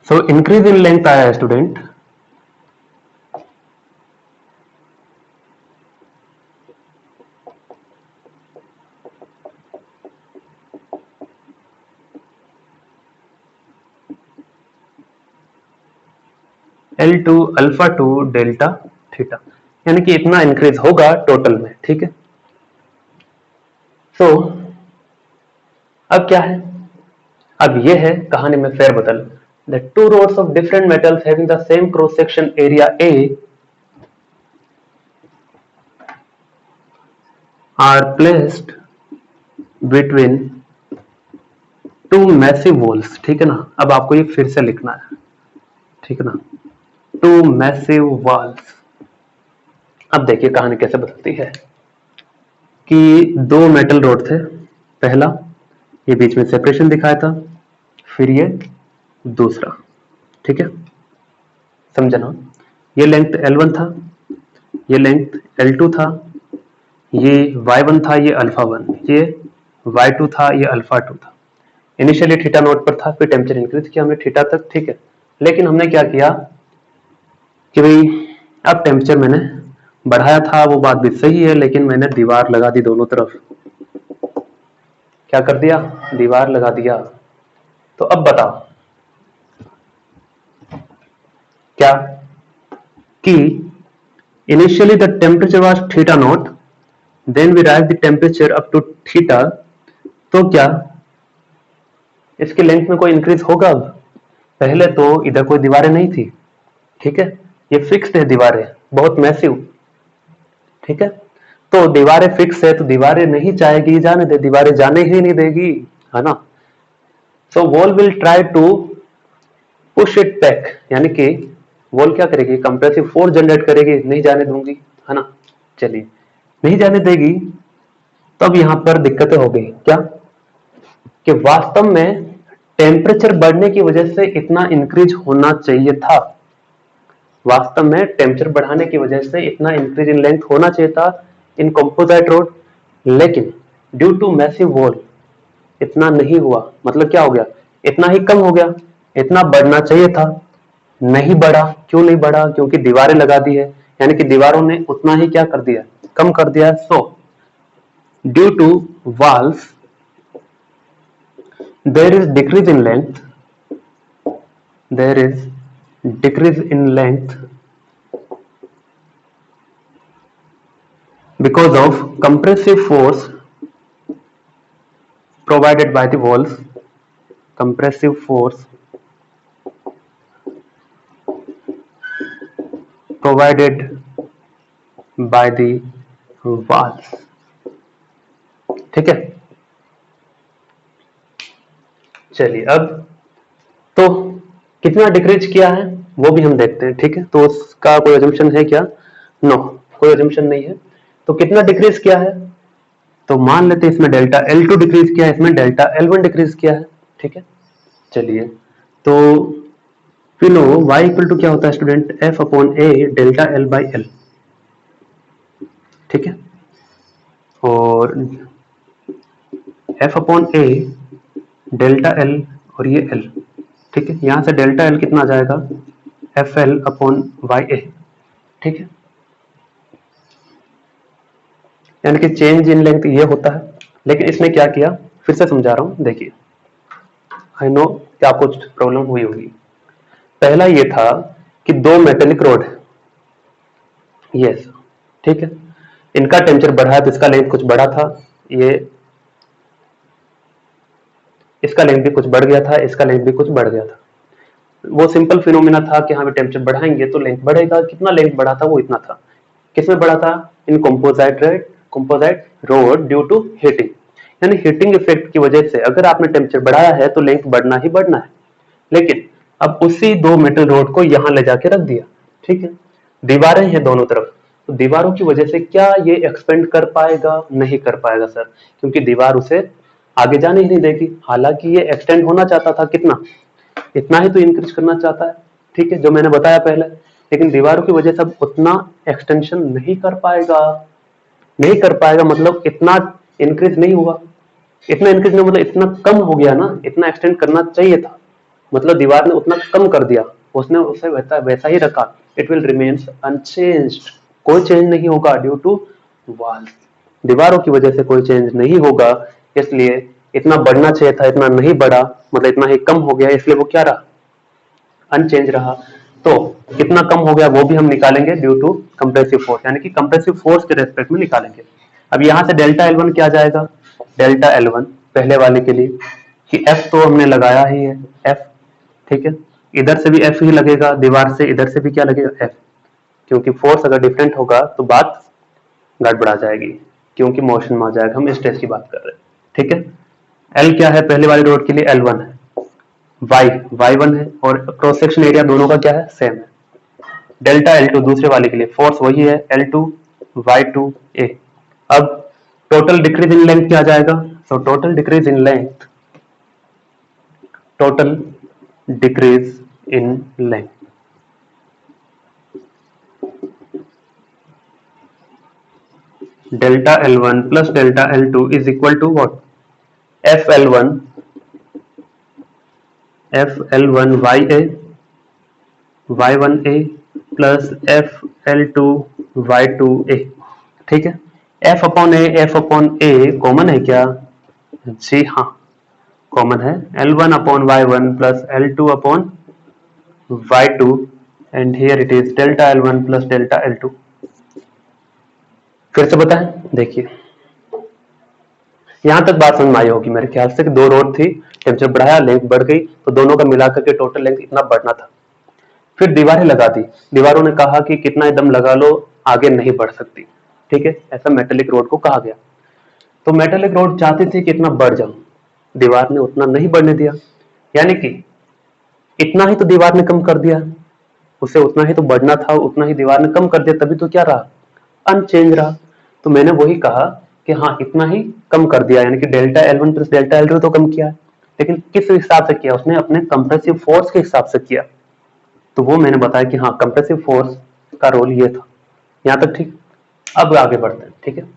सो इंक्रीज इन लेंथ आया है student, L2 alpha 2 delta theta, यानी कि इतना इंक्रीज होगा टोटल में, ठीक है। सो अब क्या है, अब ये है कहानी में फेरबदल। The two rods of different metals having the same cross section area are placed between two massive walls, ठीक है ना। अब आपको ये फिर से लिखना है, ठीक है ना, टू मैसिव वॉल्स। अब देखिए कहानी कैसे बदलती है कि दो मेटल रोड थे, पहला ये बीच में सेपरेशन दिखाया था, फिर ये दूसरा, ठीक है, समझा ना। ये लेंथ L1 था, ये लेंथ L2 था, ये Y1 था, ये अल्फा 1, ये Y2 था, ये अल्फा 2 था। इनिशियली थीटा नोट पर था, फिर टेम्परेचर इंक्रीज किया हमने थीटा तक, ठीक है। लेकिन हमने क्या किया कि भाई अब टेम्परेचर मैंने बढ़ाया था, वो बात भी सही है, लेकिन मैंने दीवार लगा दी दोनों तरफ। क्या कर दिया, दीवार लगा दिया। तो अब बताओ क्या कि initially the temperature was theta naught, then we raise the temperature up to theta, तो क्या इसकी लेंथ में कोई इंक्रीज होगा? अब पहले तो इधर कोई दीवारें नहीं थी, ठीक है, ये फिक्स्ड है दीवारें, बहुत मैसिव, ठीक है। तो दीवारें फिक्स है तो दीवारें नहीं चाहेगी जाने दे, दीवारें जाने ही नहीं देगी, है ना। So wall will try to push it back, यानी कि वॉल क्या करेगी, कंप्रेसिव फोर्स जनरेट करेगी, नहीं जाने दूंगी, है ना। चलिए, नहीं जाने देगी, तब यहां पर दिक्कतें हो गई। क्या कि वास्तव में टेम्परेचर बढ़ने की वजह से इतना इंक्रीज होना चाहिए था, वास्तव में टेम्परेचर बढ़ाने की वजह से इतना इंक्रीज इन लेंथ होना चाहिए था इन कंपोजिट रोड, लेकिन ड्यू टू मैसिव वॉल इतना नहीं हुआ। मतलब क्या हो गया, इतना ही कम हो गया, इतना बढ़ना चाहिए था, नहीं बढ़ा। क्यों नहीं बढ़ा? क्योंकि दीवारें लगा दी है, यानी कि दीवारों ने उतना ही क्या कर दिया, कम कर दिया। So due to walls there is decrease in length, there is decrease in length because of compressive force provided by the walls, compressive force provided by the walls, ठीक है। चलिए अब तो कितना डिक्रीज किया है वो भी हम देखते हैं, ठीक है। तो उसका कोई अजम्पशन है क्या? नो, कोई अजम्पशन नहीं है। तो कितना डिक्रीज किया है, तो मान लेते हैं इसमें डेल्टा L2 डिक्रीज किया है, इसमें डेल्टा L1 डिक्रीज किया है, ठीक है। चलिए, तो we know y equal to क्या होता है student, f upon a delta L by L, ठीक है। और f upon a delta L और ये L, ठीक है। यहां से डेल्टा L कितना आ जाएगा, FL अपॉन YA, ठीक है। यानी कि चेंज इन लेंथ ये होता है, लेकिन इसने क्या किया, फिर से समझा रहा हूं, देखिए। आई नो कि आपको कुछ प्रॉब्लम हुई होगी। पहला ये था कि दो मेटेलिक रोड है, यस, ठीक है, इनका टेम्परेचर बढ़ा है तो इसका लेंथ कुछ बढ़ा था, ये इसका लेंथ भी कुछ बढ़ गया था, इसका लेंथ भी कुछ बढ़ गया था। वो सिंपल फिनोमिना था कि हाँ टेम्परेचर बढ़ाएंगे तो लेंथ बढ़ेगा, कितना लेंथ बढ़ा था वो इतना था। किसमें बढ़ा था, in composite rod due to heating, यानी हीटिंग इफेक्ट की वजह से अगर आपने टेम्परेचर बढ़ाया है तो लेंथ बढ़ना ही बढ़ना है। लेकिन अब उसी दो मेटल रोड को यहां ले जाके रख दिया, ठीक है, दीवारें हैं दोनों तरफ, तो दीवारों की वजह से क्या ये एक्सपेंड कर पाएगा, नहीं कर पाएगा सर, क्योंकि दीवार उसे आगे जाने ही नहीं देगी। हालांकि ये एक्सटेंड होना चाहता था, कितना, इतना ही तो इंक्रीज करना चाहता है, ठीक है, जो मैंने बताया पहले, लेकिन दीवारों की वजह से अब उतना एक्सटेंशन नहीं कर पाएगा, नहीं कर पाएगा, मतलब इतना इंक्रीज नहीं हुआ, इतना इंक्रीज नहीं मतलब इतना कम हो गया ना, इतना एक्सटेंड करना चाहिए था, मतलब दीवार ने उतना कम कर दिया, उसने उसे वैसा ही रखा, इट विल रिमेन्स अनचेंज्ड, कोई चेंज नहीं होगा ड्यू टू वॉल्स, दीवारों की वजह से कोई चेंज नहीं होगा, इसलिए इतना बढ़ना चाहिए था, इतना नहीं बढ़ा, मतलब इतना ही कम हो गया, इसलिए वो क्या रहा, अनचेंज रहा। तो कितना कम हो गया वो भी हम निकालेंगे ड्यू टू कंप्रेसिव फोर्स, यानी कि कंप्रेसिव फोर्स के रेस्पेक्ट में निकालेंगे। अब यहां से डेल्टा L1 क्या जाएगा, डेल्टा L1 पहले वाले के लिए कि F तो हमने लगाया ही है, F, ठीक है, इधर से भी F ही लगेगा, दीवार से इधर से भी क्या लगेगा, F, क्योंकि फोर्स अगर डिफरेंट होगा तो बात गड़बड़ा जाएगी, क्योंकि मोशन में आ जाएगा, हम स्ट्रेस की बात कर रहे हैं, ठीक है। एल क्या है पहले वाली रोड के लिए? L1 है, y1 है, और क्रॉस सेक्शन एरिया दोनों का क्या है? सेम है। डेल्टा L2 दूसरे वाले के लिए फोर्स वही है, L2 Y2A। अब टोटल डिक्रीज इन लेंथ क्या आ जाएगा? So total decrease in length, total decrease in length delta L1 plus delta L2 is equal to what? FL1 YA Y1A plus FL2 Y2A। ठीक है, F upon A common है क्या? जी हाँ, common है। L1 upon Y1 plus L2 upon Y2 and here it is delta L1 plus delta L2। फिर से बताएं, देखिए यहां तक बात समझ में आई होगी मेरे ख्याल से कि दो रोड थी, जब बढ़ाया लेंथ बढ़ गई तो दोनों का मिलाकर के टोटल लेंथ इतना बढ़ना था। फिर दीवारें लगा दी, दीवारों ने कहा कि कितना एकदम लगा लो, आगे नहीं बढ़ सकती। ठीक है, ऐसा मेटेलिक रोड को कहा गया। तो मेटेलिक रोड चाहती थी कि इतना बढ़ जाऊं, दीवार ने उतना नहीं बढ़ने दिया, यानी कि इतना ही तो दीवार ने कम कर दिया, उसे उतना ही तो बढ़ना था, उतना ही दीवार ने कम कर दिया, तभी तो क्या रहा? अनचेंज रहा। तो मैंने वही कहा कि हाँ इतना ही कम कर दिया, यानी कि delta L1 plus delta L2 तो कम किया है, लेकिन किस हिसाब से किया? उसने अपने कंप्रेसिव फोर्स के हिसाब से किया। तो वो मैंने बताया कि हाँ कंप्रेसिव फोर्स का रोल ये था। यहां तक ठीक? अब आगे बढ़ते हैं। ठीक है,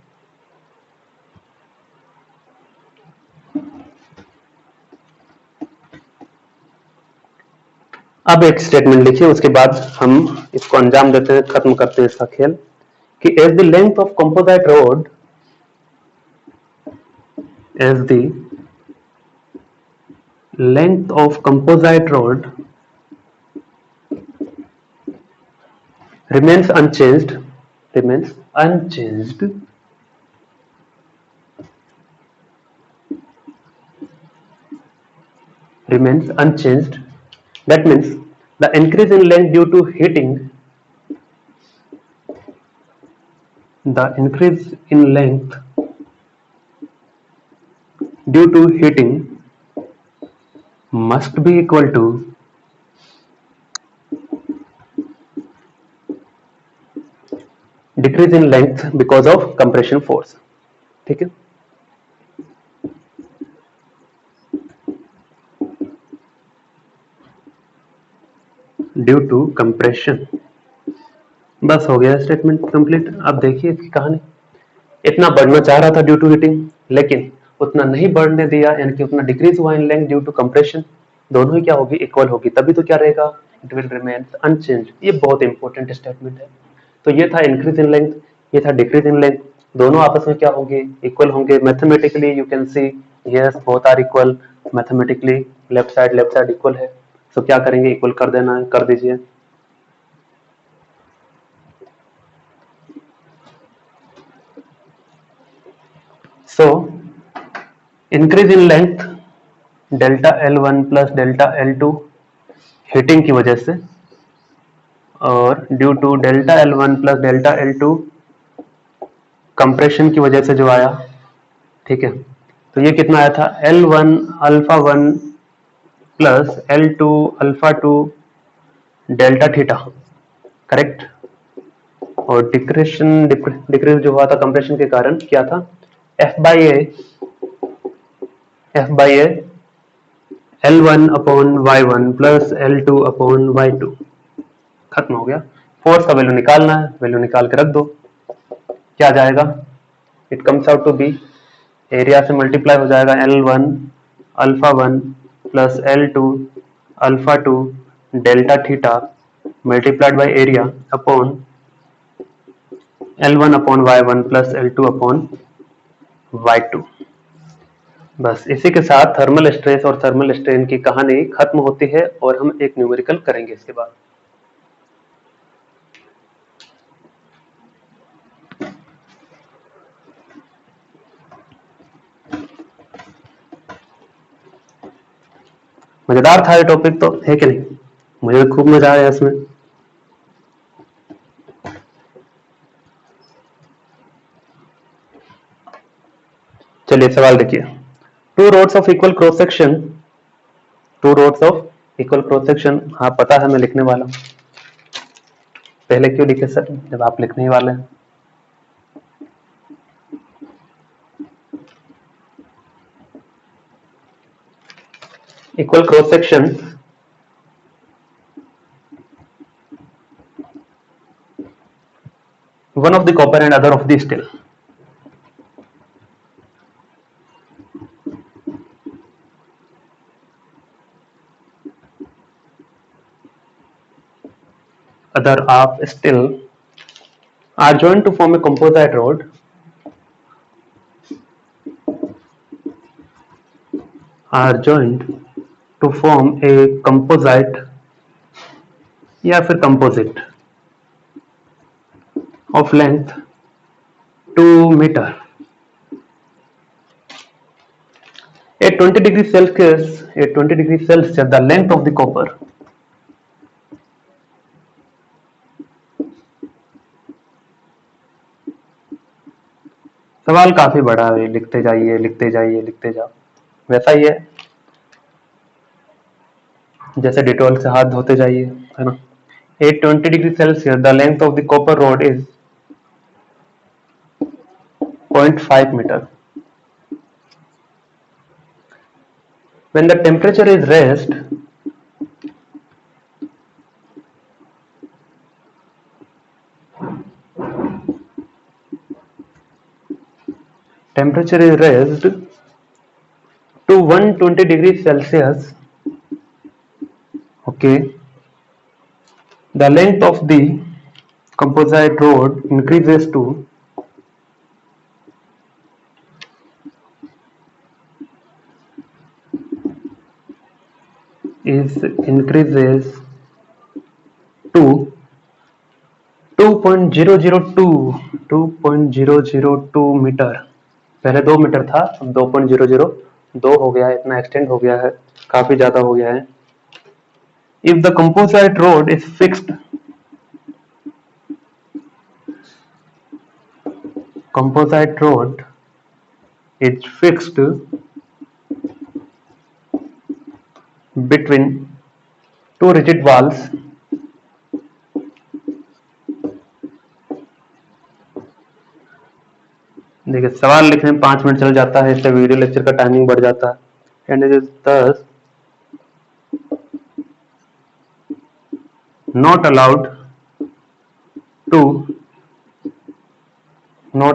अब एक स्टेटमेंट लिखिए, उसके बाद हम इसको अंजाम देते हैं, खत्म करते हैं इसका खेल। कि as the length of composite rod, as the length of composite rod remains unchanged, remains unchanged, remains unchanged, that means the increase in length due to heating, the increase in length due to heating must be equal to decrease in length because of compression force। ठीक है, due to compression. बस हो गया statement complete. अब देखिए इसकी कहानी, इतना बढ़ना चाह रहा था ड्यू टू हीटिंग, लेकिन उतना नहीं बढ़ने दिया, यानी कि उतना डिक्रीज हुआ in length due to compression. दोनों ही क्या होगी? इक्वल होगी, तभी तो क्या रहेगा? It will remain unchanged. ये बहुत इंपॉर्टेंट स्टेटमेंट है। तो ये था इंक्रीज इन लेंथ, ये था डिक्रीज इन लेंथ, दोनों आपस में क्या होंगे? इक्वल होंगे। Mathematically you can see yes both are equal, mathematically left side equal है। तो क्या करेंगे? इक्वल कर देना है, कर दीजिए। So increase in length delta L1 plus delta L2 heating की वजह से, और due to delta L1 plus delta L2 compression की वजह से जो आया। ठीक है, तो ये कितना आया था? L1 alpha 1 plus L2 alpha 2 delta theta, correct. और डिक्रीज जो हुआ था कंप्रेशन के कारण क्या था? F by A L1 upon Y1 plus L2 upon Y2। खत्म हो गया। फोर्स का वैल्यू निकालना है, वैल्यू निकाल के रख दो। क्या जाएगा? It comes out to be, area से मल्टीप्लाई हो जाएगा L1 alpha 1 plus L2 alpha 2 delta theta multiplied by area upon L1 upon Y1 plus L2 upon Y2। बस इसी के साथ थर्मल स्ट्रेस और थर्मल स्ट्रेन की कहानी खत्म होती है, और हम एक न्यूमेरिकल करेंगे इसके बाद। मजेदार था ये टॉपिक, तो है कि नहीं? मुझे खूब मजा आया इसमें। चलिए सवाल देखिए। Two rods of equal cross section, two rods of equal cross section, हाँ पता है मैं लिखने वाला हूँ। पहले क्यों लिखे सर जब आप लिखने ही वाले हैं। Equal cross section one of the copper and other of the steel. Other of steel are joined to form a composite rod. Are joined to form a composite या फिर composite of length 2 meter at 20 degrees Celsius. At 20 degrees Celsius, the length of the copper सवाल काफी बड़ा है, लिखते जाइए लिखते जाइए लिखते जाओ, वैसा ही है जैसे डिटॉल से हाथ धोते जाइए, है ना। At 20 degrees Celsius, the length of the copper rod is 0.5 meter. When the temperature is raised to 120 degrees Celsius, okay, the length of the composite rod increases to increases to 2.002 metre. पहले 2 metre था, अब 2.002 हो गया है, इतना extend हो गया है, काफी ज्यादा हो गया है। If the composite rod is fixed, composite rod is fixed between two rigid walls, देखिए सवाल लिखने में 5 मिनट चल जाता है, इससे वीडियो लेक्चर का टाइमिंग बढ़ जाता है। And it is thus not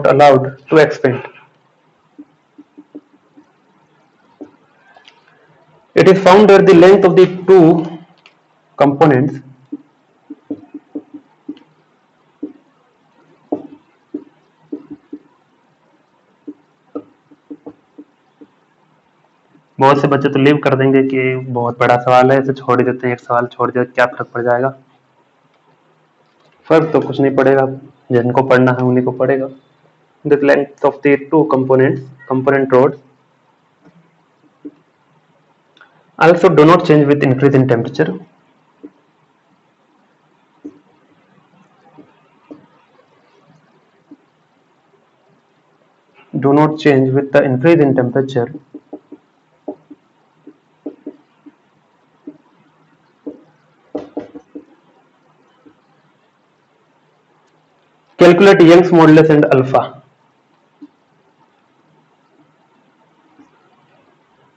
allowed to expand. It is found that the length of the two components बहुत से बच्चे तो लीव कर देंगे कि बहुत बड़ा सवाल है, इसे छोड़ देते हैं, एक सवाल छोड़ दिया क्या फर्क पड़ जाएगा। फर्क तो कुछ नहीं पड़ेगा, जिनको पढ़ना है उन्हीं को पड़ेगा। The length of the two component rods also do not change with increase in temperature. Do not change with the increase in temperature. Calculate Young's modulus and alpha.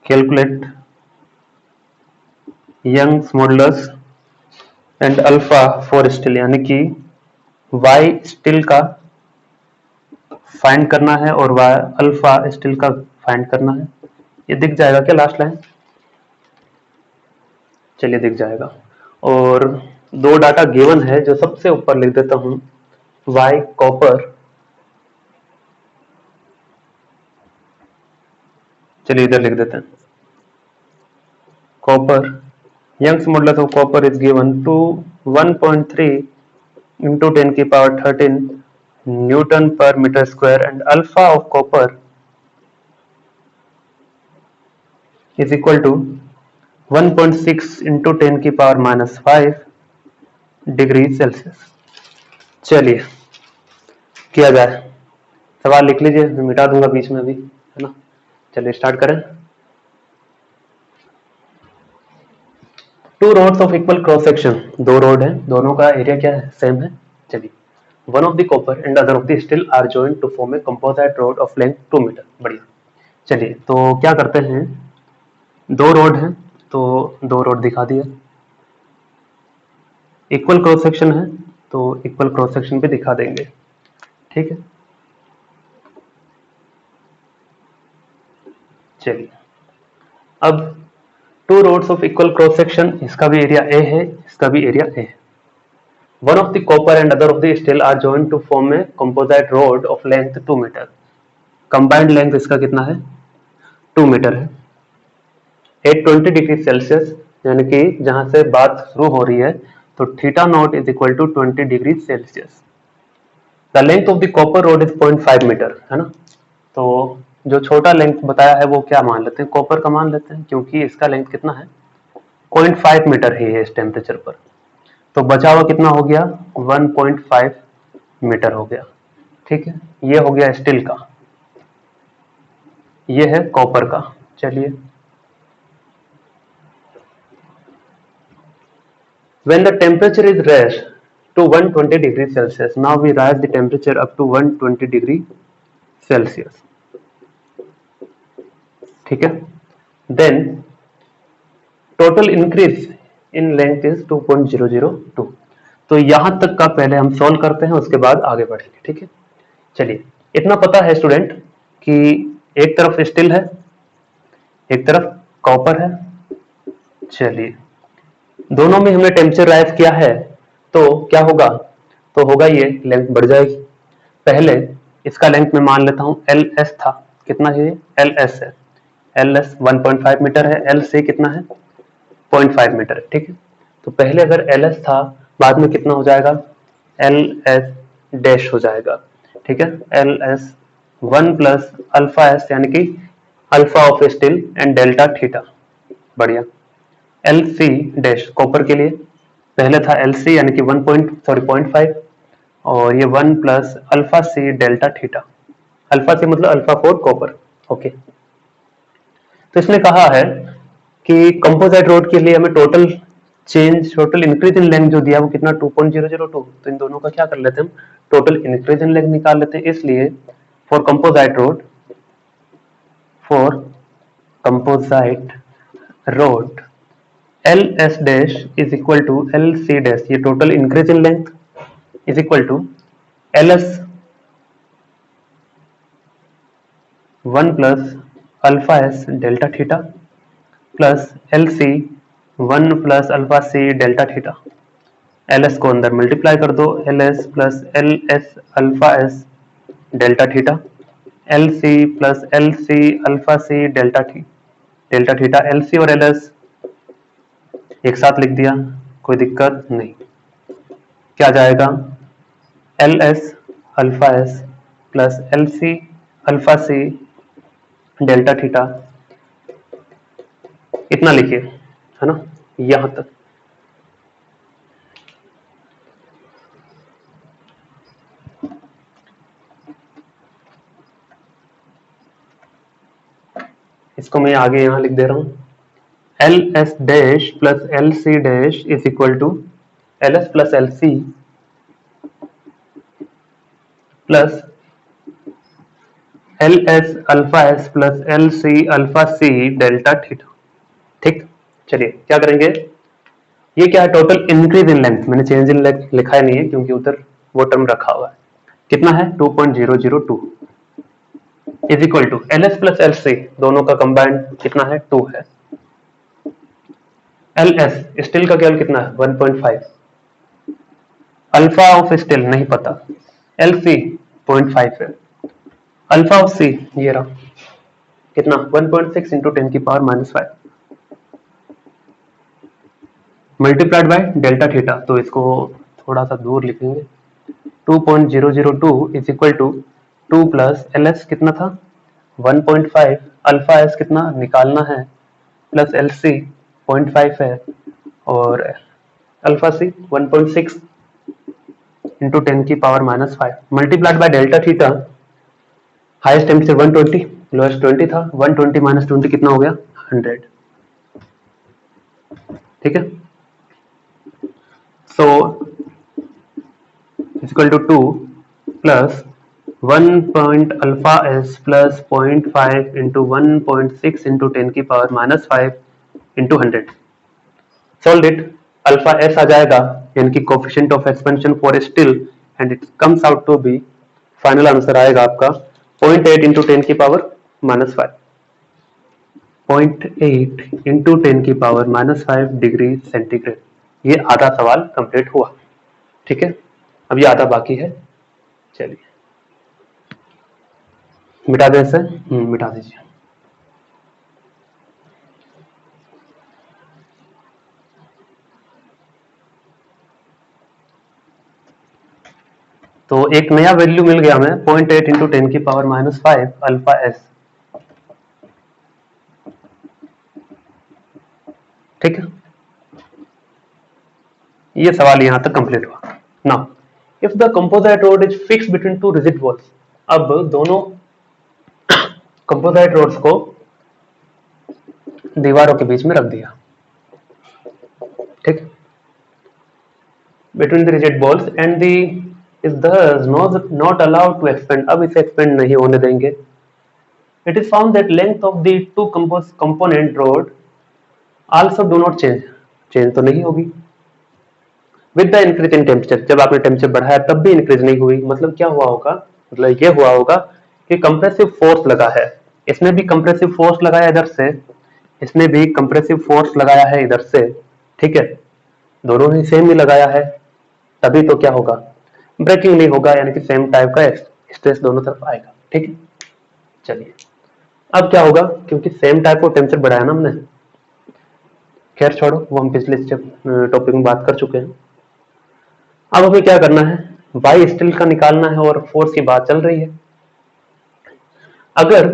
Calculate Young's modulus and alpha for steel, यानी कि y steel का find करना है और y alpha steel का find करना है। ये दिख जाएगा क्या लास्ट लाइन? चलिए दिख जाएगा। और दो डाटा गिवन है, जो सबसे ऊपर लिख देता हूं, y कॉपर, चलिए इधर लिख देते हैं copper, Young's modulus of copper is given to 1.3 into 10 की पावर 13 न्यूटन पर metre square, and alpha of copper is equal to 1.6 into 10 की पावर -5 डिग्री सेल्सियस। चलिए किया जाए, सवाल लिख लीजिए, मैं मिटा दूंगा बीच में अभी, है ना। चलिए स्टार्ट करें। Two rods of equal cross section, दो रोड है, दोनों का एरिया क्या है, सेम है। चलिए, one of the copper and other of the steel are joint to form a composite rod of length 2 metre. बढ़िया। चलिए, तो क्या करते हैं, दो रोड हैं तो दो रोड दिखा दिया, इक्वल क्रॉस सेक्शन है तो इक्वल क्रॉस सेक्शन भी दिखा देंगे। ठीक है, चलिए अब two rods of equal cross section, इसका भी एरिया ए है, इसका भी एरिया ए है। One of the copper and other of the steel are joint to form a composite rod of length 2 metre. Combined length इसका कितना है, 2 metre है। एट 20 डिग्री सेल्सियस, यानी कि जहां से बात शुरू हो रही है तो theta nought is equal to 20 degree Celsius. The length of the copper rod is 0.5 metre, है ना। तो जो छोटा लेंथ बताया है वो क्या मान लेते हैं, कॉपर का मान लेते हैं, क्योंकि इसका लेंथ कितना है, 0.5 मीटर ही है इस टेम्परेचर पर। तो बचा हुआ कितना हो गया, 1.5 मीटर हो गया। ठीक है, ये हो गया स्टील का, ये है कॉपर का। चलिए, when the temperature is raised to 120 degree Celsius, now we rise the temperature up to 120 degree Celsius, ठीक है, then total increase in length is 2.002। तो यहां तक का पहले हम सॉल्व करते हैं, उसके बाद आगे बढ़ेंगे। ठीक है, चलिए, इतना पता है स्टूडेंट कि एक तरफ स्टील है, एक तरफ कॉपर है। चलिए, दोनों में हमने टेम्परेचर राइज किया है तो क्या होगा, तो होगा ये लेंथ बढ़ जाएगी। पहले इसका लेंथ मैं मान लेता हूं एल एस था, कितना है, एल एस है, एल एस 1.5 मीटर है, एल सी कितना है, 0.5 मीटर है। ठीक है, तो पहले अगर एल एस था, बाद में कितना हो जाएगा, एल एस डैश हो जाएगा। ठीक है, L S 1 plus alpha S, यानी कि alpha of steel and delta theta. बढ़िया। एल सी डैश कॉपर के लिए पहले था एल सी, यानी कि 0.5, और ये 1 plus alpha C delta theta. Alpha C मतलब अल्फा फॉर कॉपर। ओके, तो इसने कहा है कि कंपोजिट रोड के लिए हमें टोटल इंक्रीज इन लेंथ जो दिया वो कितना, 2.002। तो इन दोनों का क्या कर लेते हैं हम, टोटल इंक्रीज इन लेंथ निकाल लेते हैं। इसलिए for composite rod L S dash is equal to L C dash, ये total increase in length is equal to L S 1 plus alpha S delta theta plus L C 1 plus alpha C delta theta. L S को अंदर multiply कर दो, L S plus L S alpha S delta theta, L C plus L C alpha C delta theta. L C और L S एक साथ लिख दिया, कोई दिक्कत नहीं। क्या जाएगा, L S alpha S plus L C alpha C delta theta, इतना लिखिए, है ना, यहां तक। इसको मैं आगे यहां लिख दे रहा हूं, L S dash plus L C dash is equal to L S plus L C plus L S alpha S plus L C alpha C delta theta. ठीक, चलिए क्या करेंगे, ये क्या है, टोटल इंक्रीज इन लेंथ, मैंने change in length लिखा ही नहीं है क्योंकि उधर वो टर्म रखा हुआ है। कितना है, 2.002 is equal to L S plus L C, दोनों का कंबाइंड कितना है, 2 है। एल एस स्टील का केवल कितना है, 1.5, अल्फा ऑफ स्टील नहीं पता, एल सी 0.5 है, अल्फा ऑफ सी ये रहा कितना, 1.6 इंटू 10 की power -5 multiplied by delta theta. तो इसको थोड़ा सा दूर लिखेंगे, 2.002 is equal to 2 plus L S कितना था, 1.5, अल्फा एस कितना निकालना है, प्लस एल सी 0.5 है, और अल्फा सी 1.6 इंटू 10 की power -5 multiplied by delta theta. Highest temperature 120, lowest 20 था, 120 माइनस 20 कितना हो गया, 100। ठीक है, so equal to 2 plus 1 point alpha S plus 0.5 into 1.6 into 10 की power minus 5 into 100। Solve it, alpha S आ जाएगा यानी कि coefficient of expansion for steel and it comes out to be, final answer आएगा आपका 0.8 इंटू 10 की power minus 5, 0.8 into 10 की power minus 5 degree centigrade. ये आधा सवाल कंप्लीट हुआ। ठीक है, अब ये आधा बाकी है। चलिए मिटा दें इसे, मिटा दीजिए। तो एक नया वैल्यू मिल गया हमें 0.8 इंटू 10 की पावर माइनस 5 अल्फा एस। ठीक है, ये सवाल यहां तक कंप्लीट हुआ। Now if the composite road is fix between two rigid walls, अब दोनों कंपोजिट रोड्स को दीवारों के बीच में रख दिया। ठीक, between the rigid walls and the is thus not allowed to expand, अब इसे एक्सपेंड नहीं होने देंगे। It is found that length of the two component rod also do not change, change तो नहीं होगी। With the increase in temperature, जब आपने टेम्परेचर बढ़ाया तब भी इंक्रीज नहीं हुई। मतलब क्या हुआ होगा, मतलब ये हुआ होगा कि कंप्रेसिव फोर्स लगा है, इसने भी कंप्रेसिव फोर्स लगाया इधर से, इसने भी कंप्रेसिव फोर्स लगाया है इधर से। ठीक है, दोनों ने सेम ही लगाया है, तभी तो क्या होगा, ब्रेकिंग नहीं होगा, यानी कि सेम टाइप का स्ट्रेस दोनों तरफ आएगा। ठीक है, चलिए अब क्या होगा, क्योंकि सेम टाइप को टेम्परेचर बढ़ाया ना हमने, खैर छोड़ो, वो हम पिछले टॉपिक में बात कर चुके हैं। अब हमें क्या करना है, वाई स्टिल का निकालना है और फोर्स की बात चल रही है। अगर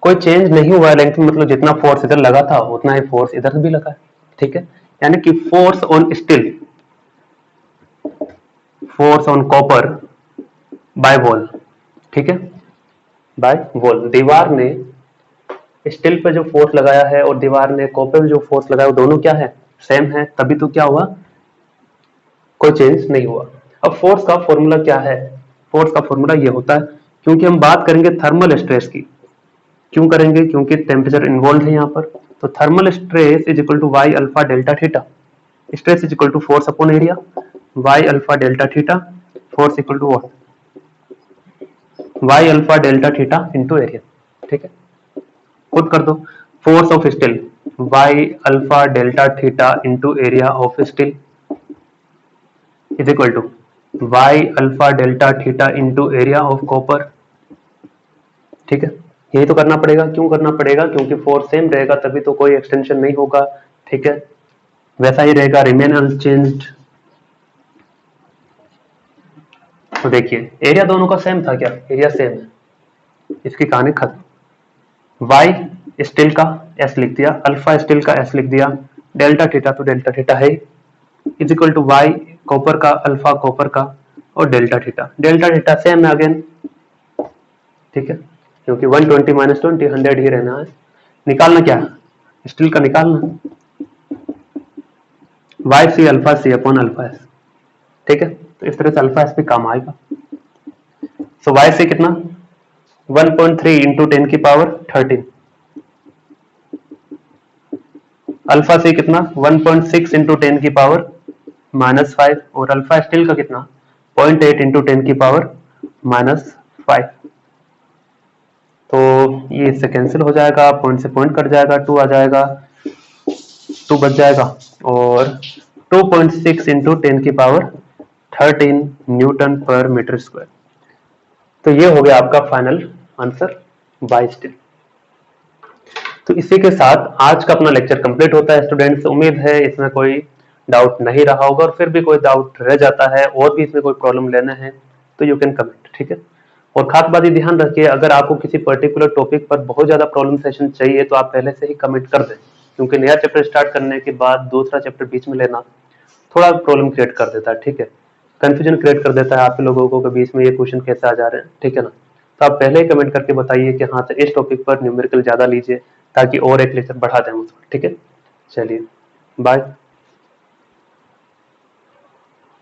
कोई चेंज नहीं हुआ है लेंथ में, मतलब जितना फोर्स इधर लगा था उतना ही फोर्स इधर भी लगा है। ठीक है, यानी कि force on steel, force on copper by wall. ठीक है, बाय वॉल, दीवार ने स्टील पे जो फोर्स लगाया है और दीवार ने कॉपर पे जो फोर्स लगाया, वो दोनों क्या है, सेम है, तभी तो क्या हुआ, कोई चेंज नहीं हुआ। अब फोर्स का फॉर्मूला क्या है, फोर्स का फॉर्मूला ये होता है, क्योंकि हम बात करेंगे थर्मल स्ट्रेस की, क्यों करेंगे, क्योंकि टेम्परेचर इन्वॉल्व है यहाँ पर। तो thermal stress is equal to Y alpha delta theta, stress is equal to force upon area, Y alpha delta theta, force equal to what, Y alpha delta theta into area. ठीक है, खुद कर दो, force of steel Y alpha delta theta into area of steel is equal to Y alpha delta theta into area of copper. ठीक है, यही तो करना पड़ेगा। क्यों करना पड़ेगा, क्योंकि फोर्स सेम रहेगा तभी तो कोई एक्सटेंशन नहीं होगा। ठीक है, वैसा ही रहेगा, रिमेन अनचेंज्ड। तो देखिए एरिया दोनों का सेम था क्या, एरिया सेम है, इसकी कहानी खत्म। वाई स्टील का एस लिख दिया, अल्फा स्टील का एस लिख दिया, डेल्टा थीटा तो डेल्टा थीटा है, is equal to Y copper का, अल्फा कॉपर का, और डेल्टा थीटा सेम है अगेन। ठीक है, क्योंकि 120 माइनस 20 100 ही रहना है। निकालना क्या, स्टील का निकालना, वाई सी अल्फा सी अपॉन अल्फा एस। ठीक है, तो इस तरह से अल्फा एस भी काम आएगा। सो वाई सी कितना, 1.3 इंटू 10 की पावर 13, अल्फा सी कितना 1.6 इंटू 10 की पावर माइनस 5, और अल्फा स्टील का कितना 0.8 इंटू 10 की पावर माइनस 5। तो ये इससे कैंसिल हो जाएगा, पॉइंट से पॉइंट कट जाएगा, 2 आ जाएगा, 2 बच जाएगा, और 2.6 इंटू 10 की पावर 13 न्यूटन पर मीटर स्क्वायर। तो ये हो गया आपका फाइनल आंसर बाय स्टील। तो इसी के साथ आज का अपना लेक्चर कंप्लीट होता है स्टूडेंट्स। उम्मीद है इसमें कोई डाउट नहीं रहा होगा, और फिर भी कोई डाउट रह जाता है और भी इसमें कोई प्रॉब्लम लेना है तो यू कैन कमेंट। ठीक है, और खास बात ये ध्यान रखिए, अगर आपको किसी पर्टिकुलर टॉपिक पर बहुत ज्यादा प्रॉब्लम सेशन चाहिए तो आप पहले से ही कमेंट कर दें, क्योंकि नया चैप्टर स्टार्ट करने के बाद दूसरा चैप्टर बीच में लेना थोड़ा प्रॉब्लम क्रिएट कर देता है। ठीक है, कंफ्यूजन क्रिएट कर देता है आप लोगों को बीच में ये क्वेश्चन कैसे आ जा रहे हैं। ठीक है ना, तो आप पहले ही कमेंट करके बताइए कि हाँ सर इस टॉपिक पर न्यूमेरिकल ज्यादा लीजिए, ताकि और एक लेक्चर बढ़ा दें उसको। ठीक है, चलिए बाय।